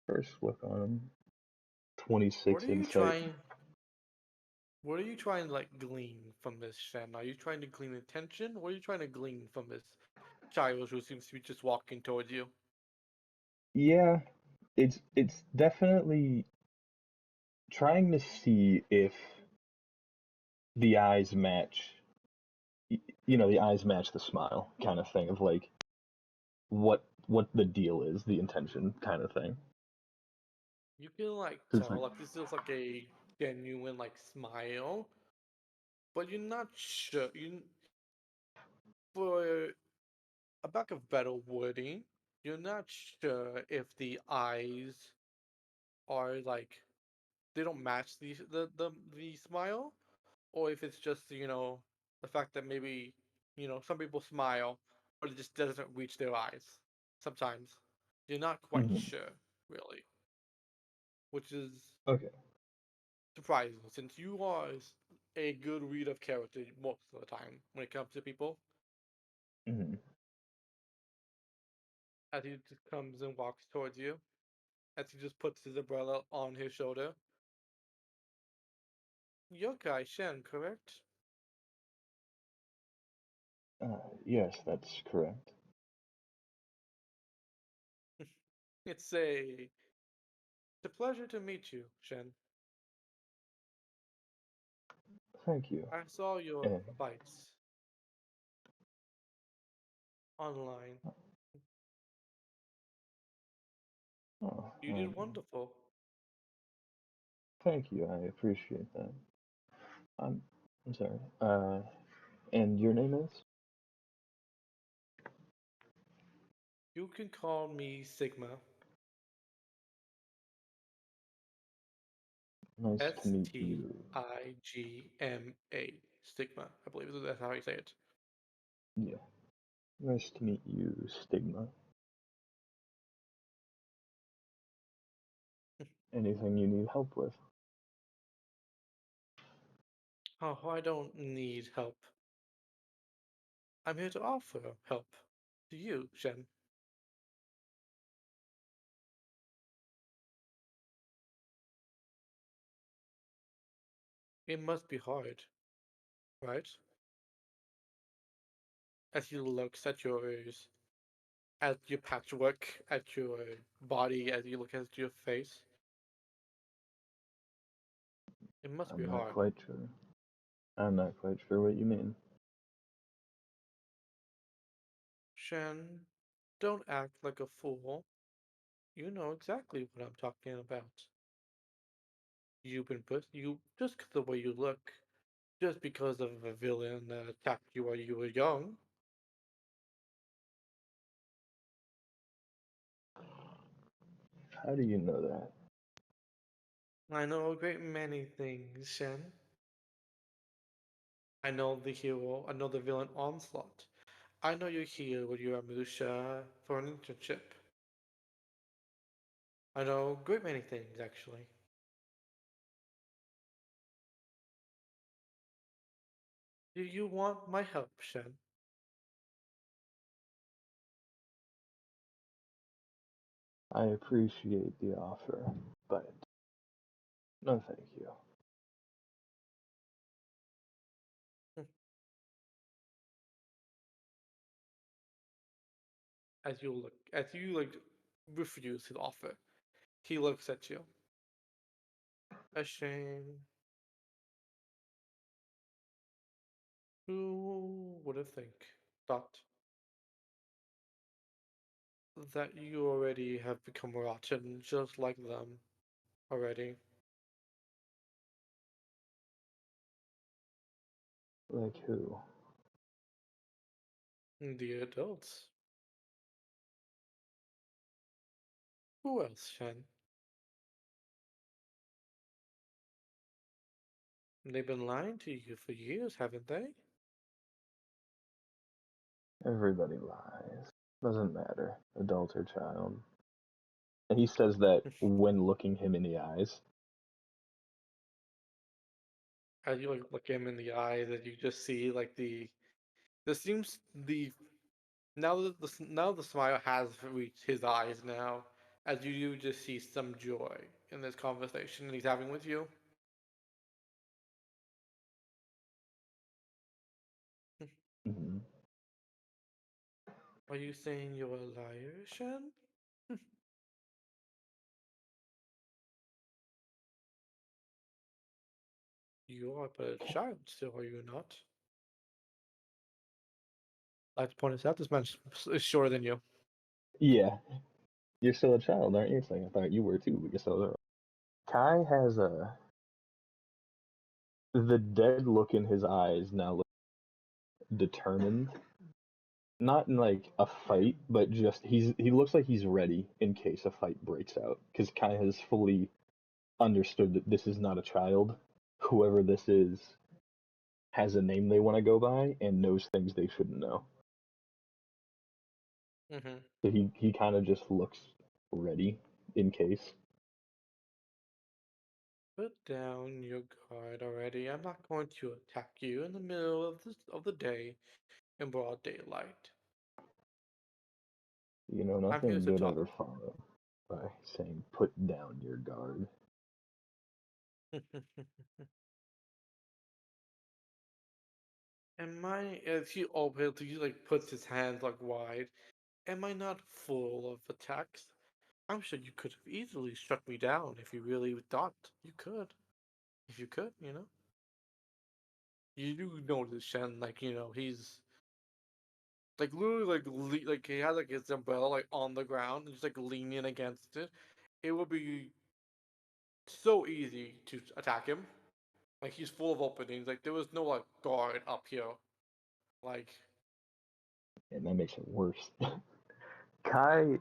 First look on him. What 26 are you insight. trying? What are you trying to glean from this, Shen? Are you trying to glean attention? What are you trying to glean from this child who seems to be just walking towards you? Yeah, it's definitely trying to see if the eyes match. The eyes match the smile, kind of thing. Of like what the deal is, the intention, kind of thing. You can It's like, tell this is a genuine smile, but you're not sure. For a lack of better wording, You're not sure if the eyes are like they don't match the smile, or if it's just the fact that maybe some people smile, but it just doesn't reach their eyes. Sometimes you're not quite Hmm. sure, really, which is Okay. surprising since you are a good read of character most of the time when it comes to people. Hmm. As he just comes and walks towards you, as he just puts his umbrella on his shoulder. Yokai Shen, correct? Yes, that's correct. It's a pleasure to meet you, Shen. Thank you. I saw your And fights online. oh, You did wonderful. thank you. I appreciate that. I'm I'm sorry. And your name is? You can call me Sigma. Nice to meet you. Stigma. Stigma, I believe that's how you say it. Yeah. Nice to meet you, Stigma. Anything you need help with? Oh, I don't need help. I'm here to offer help to you, Shen. It must be hard, right? As you look at your patchwork, at your body, as you look at your face, it must be I'm not hard. quite sure. I'm not quite sure what you mean. Shen, don't act like a fool. You know exactly what I'm talking about. You've been put, you just 'cause the way you look, just because of a villain that attacked you while you were young. How do you know that? I know a great many things, Shen. I know the hero, I know the villain Onslaught. I know you're here with your Amusha for an internship. I know a great many things, actually. Do you want my help, Shen? I appreciate the offer, but no thank you. As you refuse his offer, he looks at you. A shame. Who would have thought that you already have become rotten just like them already? Like who? The adults. Who else, Shen? They've been lying to you for years, haven't they? Everybody lies. Doesn't matter, adult or child. And he says that when looking him in the eyes. As you look him in the eyes, that you just see this seems the now the smile has reached his eyes now, as you just see some joy in this conversation that he's having with you. Mhm. Are you saying you're a liar, Shen? You are but a child still, are you not? I'd like to point this out, this man is shorter than you. Yeah, you're still a child, aren't you? It's like I thought you were too, but you're still a. Kai has the dead look in his eyes now look determined, not in like a fight, but just he looks like he's ready in case a fight breaks out. Because Kai has fully understood that this is not a child. Whoever this is has a name they want to go by and knows things they shouldn't know. Mm-hmm. So he kind of just looks ready in case. Put down your guard already. I'm not going to attack you in the middle of the day in broad daylight. You know, I'm here nothing to good talk. ever follows by saying put down your guard. Am I, as he opens, he like puts his hands like wide. Am I not full of attacks? I'm sure you could have easily struck me down if you really thought you could. If you could, you know. You do notice Shen, like he's like literally like he has like his umbrella like on the ground and just like leaning against it. It would be so easy to attack him. Like he's full of openings. Like there was no like guard up here. Like And that makes it worse. Kai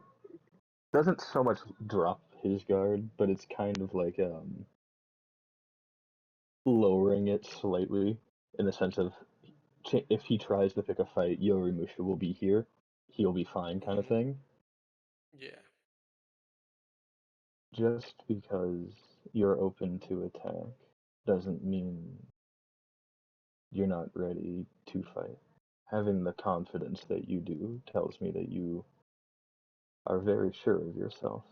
doesn't so much drop his guard, but it's kind of like lowering it slightly in the sense of if he tries to pick a fight, Yorimusha will be here. He'll be fine, kind of mhm, thing. yeah. Just because you're open to attack doesn't mean you're not ready to fight. Having the confidence that you do tells me that you are very sure of yourself.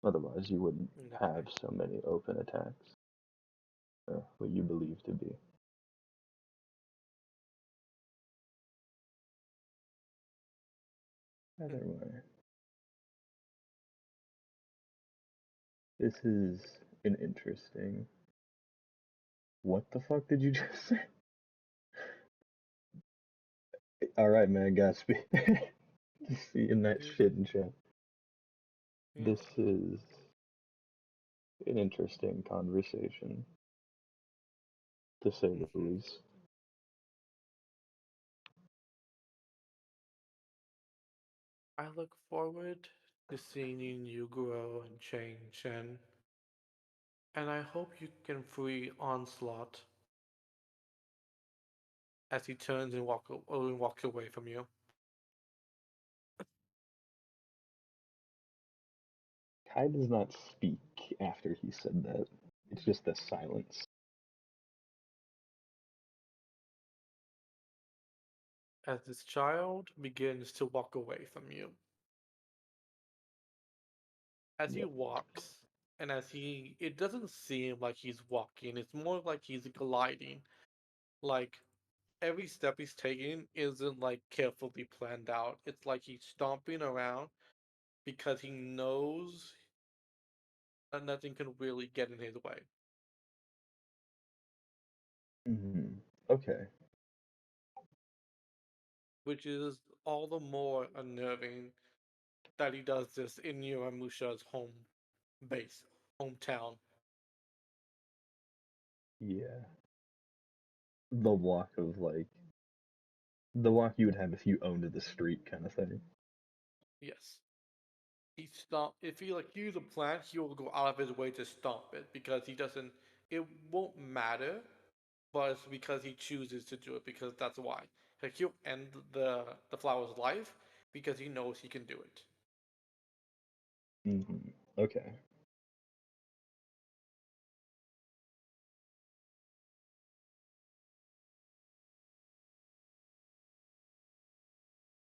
Otherwise, you wouldn't Okay. have so many open attacks, or what you believe to be. Hmm. Either way, this is an interesting. What the fuck did you just say? Alright, man, Godspeed. Seeing that Yeah. shit in chat. Yeah. This is an interesting conversation, to say the Hmm. least. I look forward to seeing you grow and change, and I hope you can free Onslaught as he turns and walks away from you. Kai does not speak after he said that. It's just the silence. As this child begins to walk away from you. As he Yep. walks, and it doesn't seem like he's walking, it's more like he's gliding. Like, every step he's taking isn't like carefully planned out. It's like he's stomping around because he knows that nothing can really get in his way. Okay. Which is all the more unnerving that he does this in Yuramusha's home base, hometown. Yeah. The walk of like the walk you would have if you owned the street kind of thing. Yes. He stomp if he like use a plant, he will go out of his way to stomp it because he doesn't it won't matter, but it's because he chooses to do it because that's why. Like he'll end the flower's life because he knows he can do it. Okay.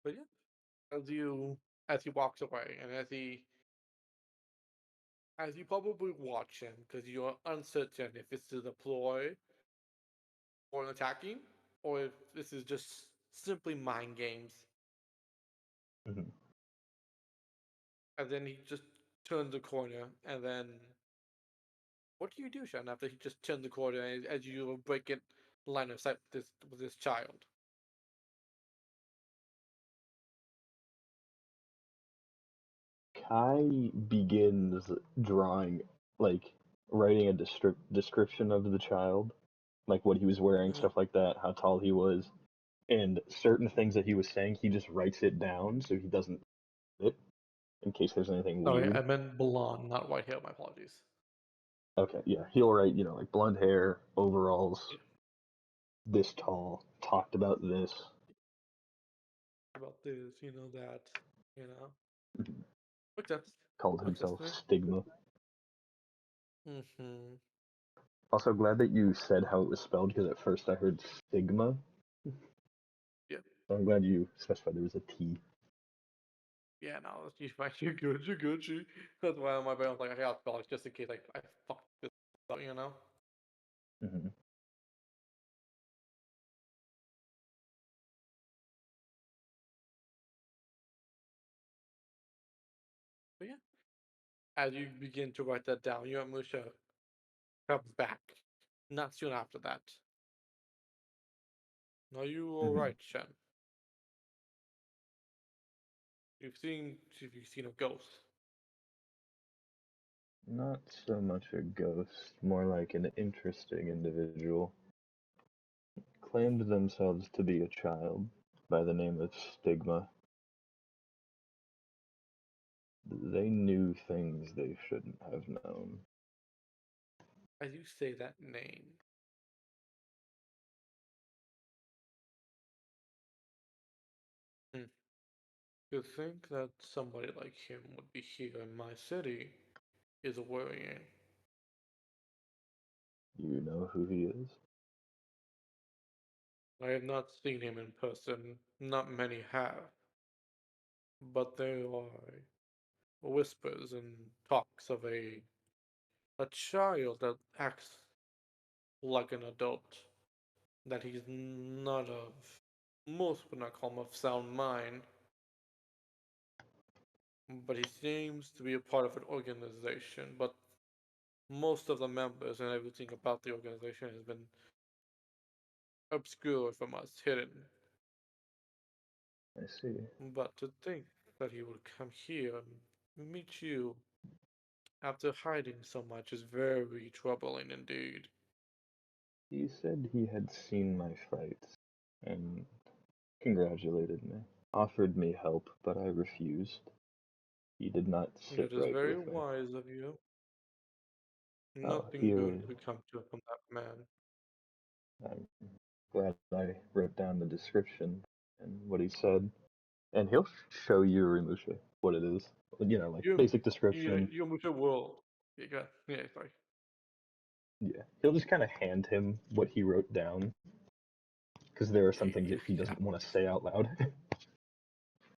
But yeah, as he walks away and as you probably watch him because you're uncertain if it's to deploy or an attacking or if this is just simply mind games. hmm And then he just turns the corner and then what do you do, Sean, after he just turns the corner as you break it line of sight with this child? Kai begins drawing, like, writing a description of the child like what he was wearing, stuff like that, how tall he was, and certain things that he was saying, he just writes it down so he doesn't it in case there's anything Sorry, weird. I meant blonde, not white hair. My apologies. Okay, yeah, he'll write, like blonde hair, overalls, Yeah. this tall, talked about this. About this, that, Mhm. makes sense. Called Makes sense himself to me. Stigma. Mm-hmm. Also, glad that you said how it was spelled because at first I heard stigma. Yeah. So I'm glad you specified there was a T. Yeah, no, you're fine. You're good. You're good. That's why on my brain I was like, I gotta spell it just in case I fuck this up. Mm-hmm. But yeah, as you begin to write that down, Musha comes back. Not soon after that. Are you Mm-hmm. alright, Shen? Have you seen a ghost? Not so much a ghost, more like an interesting individual. Claimed themselves to be a child by the name of Stigma. They knew things they shouldn't have known. As you say that name, you think that somebody like him would be here in my city is worrying. You know who he is? I have not seen him in person, not many have, but there are whispers and talks of a child that acts like an adult, that he's not of, most would not call him of sound mind, but he seems to be a part of an organization, but most of the members and everything about the organization has been obscured from us, hidden. I see. But to think that he would come here and meet you after hiding so much is very troubling indeed. He said he had seen my fights and congratulated me. Offered me help, but I refused. He did not sit That is right very with me. wise of you. Oh, Nothing here good could come to from that man. I'm glad I wrote down the description and what he said. And he'll show you, Rimusha, what it is. Like You, basic description. you move the world. Yeah, sorry. Yeah. He'll just kind of hand him what he wrote down because there are Yeah, some things yeah, that he yeah. doesn't want to say out loud.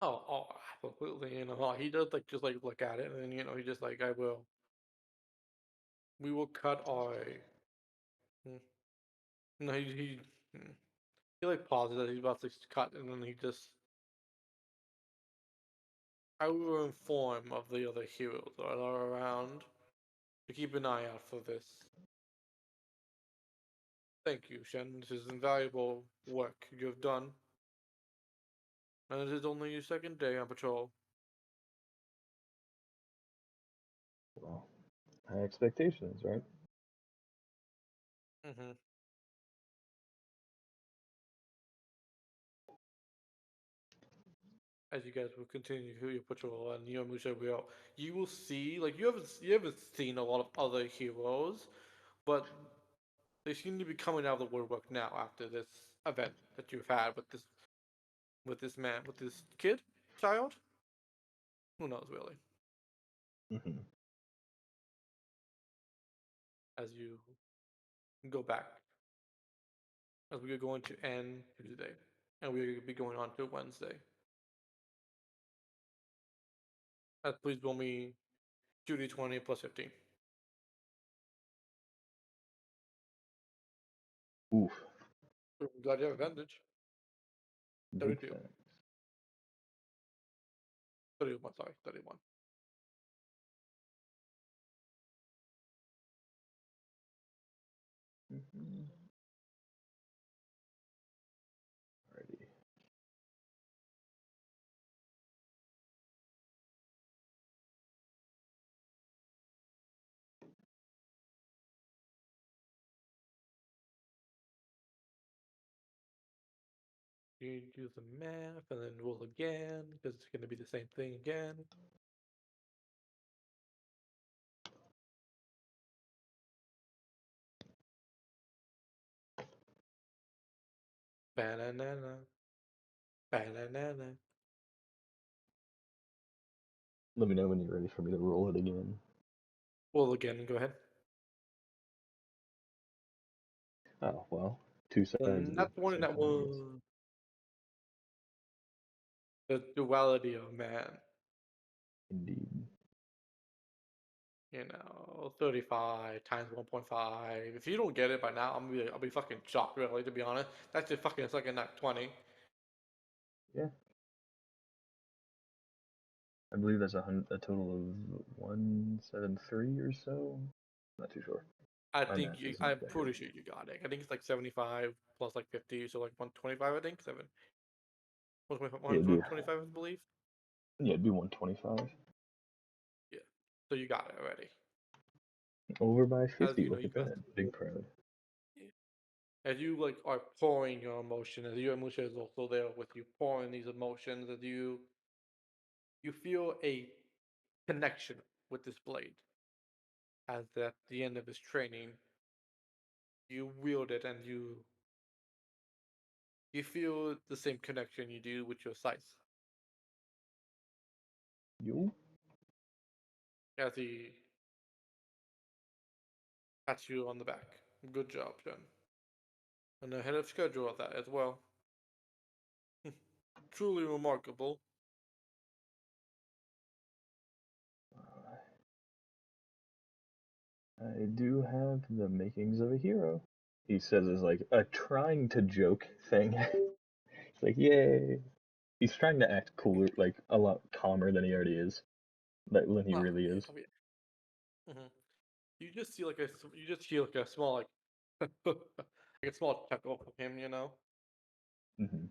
Oh, absolutely. He does just look at it, and then he just I will. We will cut our. Hmm. No, he pauses as he's about to cut, and then he just. I will inform of the other heroes that are around to keep an eye out for this. Thank you, Shen. This is invaluable work you've done, and it is only your second day on patrol. Well, high expectations, right? Mm-hmm. As you guys will continue your patrol and Musha will, you will see you haven't seen a lot of other heroes, but they seem to be coming out of the woodwork now after this event that you've had with this man, with this child. Who knows really? Hmm. As you go back, as we are going to end Tuesday, and we're going to be going on to Wednesday. Please roll me 2d20 plus 15. Oof. I'm glad you have advantage. Big 32. fan. 31, sorry, 31. Mm-hmm. Alrighty. You do the math and then roll again because it's going to be the same thing again. Banana, banana. Let me know when you're ready for me to roll it again. Roll again. Go ahead. Oh, well. Two sides And of that's the one same that coin, I guess. was the duality of man. Indeed. 35 times 1.5. If you don't get it by now, I'll be fucking shocked, really, to be honest. That's just fucking it's like a nat 20. Yeah. I believe that's a total of 173 or so. Not too sure. My math isn't I'm that pretty great. sure you got it. I think it's like 75 plus like 50, so like 125, I think. 125, I believe. Yeah, it'd be 125. Yeah. So you got it already. Over by As 50. you know, Look you at got that. Big proud. as you like are pouring your emotion, as your emotion is also there with you pouring these emotions, as you feel a connection with this blade. As at the end of his training, you wield it and you feel the same connection you do with your scythe. You? As he pats you on the back. Good job, Jen. And ahead of schedule at that as well. Truly remarkable. I do have the makings of a hero. He says it's like a trying to joke thing. It's like, yay. He's trying to act cooler, like a lot calmer than he already is. Than he Oh, really yeah, is. oh, yeah. You just see you just hear like a small like a small chuckle from him, Hmm.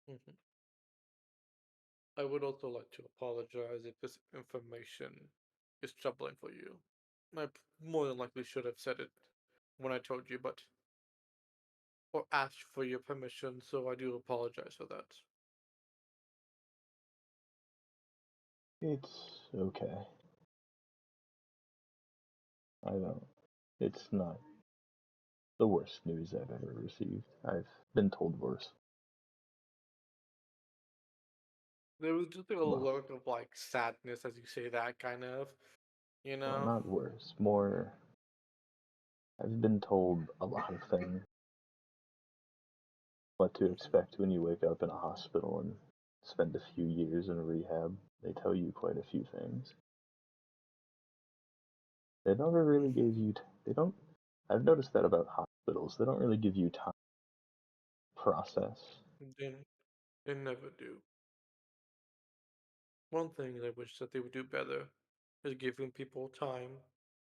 Mhm. I would also like to apologize if this information is troubling for you. More than likely should have said it when I told you, but or asked for your permission, so I do apologize for that. It's okay. I don't. It's not the worst news I've ever received. I've been told worse. There was just a Well, look of like sadness as you say that, kind of, you well, know. not worse. More. I've been told a lot of things. What to expect when you wake up in a hospital and spend a few years in rehab. They tell you quite a few things. They never really gave you. They don't. I've noticed that about hospitals. They don't really give you time to process. They, they never do. One thing I wish that they would do better is giving people time.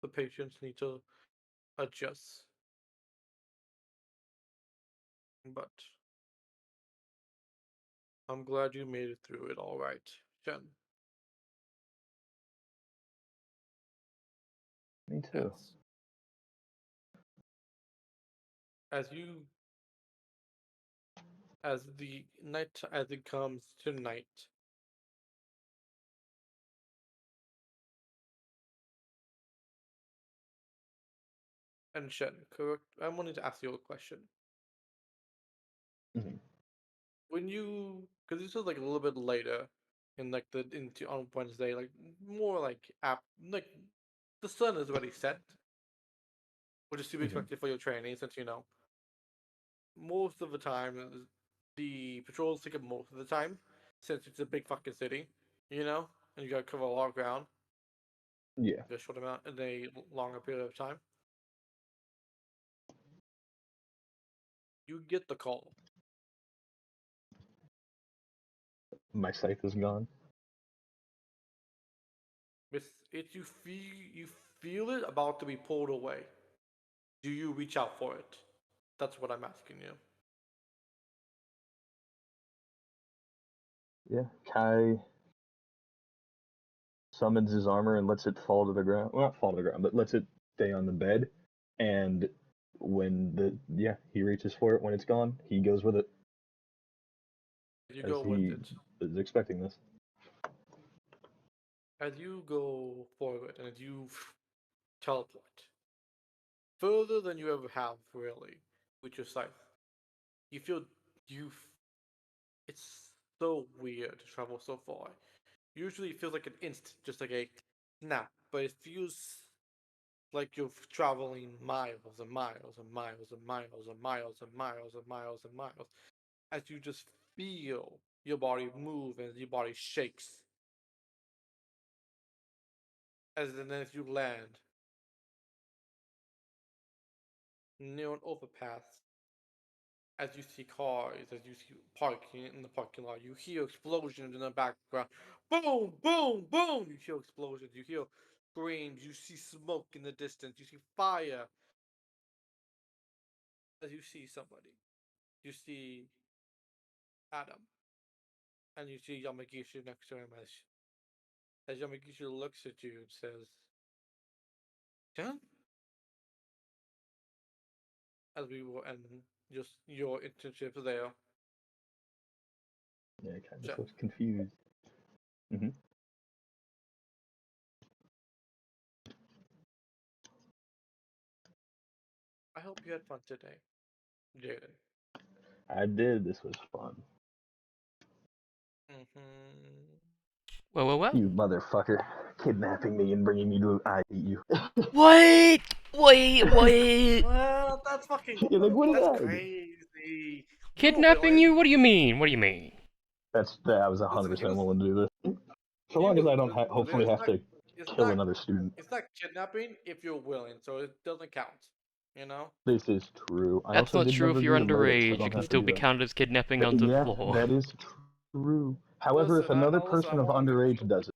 The patients need to adjust. But I'm glad you made it through it all right, Jen. Me too. Yes. As you as it comes to night, and Shen, correct? I wanted to ask you a question. Hmm. When you, because this was like a little bit later, in like the into on Wednesday, like more like like the sun is already set, which is to be Hmm. expected for your training, since most of the time the patrols take up most of the time, since it's a big fucking city, and you gotta cover a lot of ground Yeah. in a short amount in a longer period of time. You get the call. My scythe is gone. You feel it about to be pulled away. Do you reach out for it? That's what I'm asking you. Yeah. Kai summons his armor and lets it fall to the ground. Well, not fall to the ground, but lets it stay on the bed and when he reaches for it when it's gone, he goes with it You as go with he it. is expecting this. As you go forward and you teleport further than you ever have, really, with your sight, you feel you. It's so weird to travel so far. Usually, it feels like an instant, just like a snap, but it feels like you're traveling miles and miles and miles and miles and miles and miles and miles and miles as you just feel your body move and your body shakes. As you land near an overpass, as you see cars, as you see parking in the parking lot, you hear explosions in the background. Boom, boom, boom! You hear explosions, you hear screams, you see smoke in the distance, you see fire. As you see somebody, you see Adam, and you see Yamagishi next to him as Yamagishi looks at you and says, John? As we will end just your internship there. Yeah, it kind of John. looks confused. I hope you had fun today, Jaden. I did. This was fun. Well. You motherfucker, kidnapping me and bringing me to I hate you. What? Wait. Well, that's fucking. You're like, what did That's I do? crazy. You were Kidnapping willing. you? What do you mean? What do you mean? I was Listen, 100% willing to do this. So he long as was. I don't Listen, hopefully have to It's kill not. another student. It's not kidnapping if you're willing, so it doesn't count. You know. This is true. I That's also not did true if never you're do the murder, so I underage. don't It can have to still do be that. counted as kidnapping under the Yeah, law. that is true. However, if Listen, another listen. I person of want to make underage sure. does it,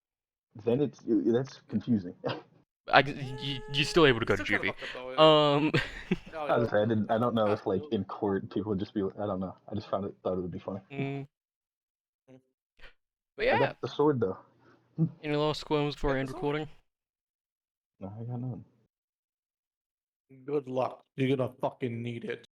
then that's confusing. You're still able to go to Still kind of juvie. fucked up though. Um, Oh I yeah. was say I don't know if like Absolutely. in court people would just be. I don't know. I just thought it would be funny. but I yeah. got the sword though. Any last squirms before I Get end the sword. recording? No, I got none. Good luck. You're gonna fucking need it.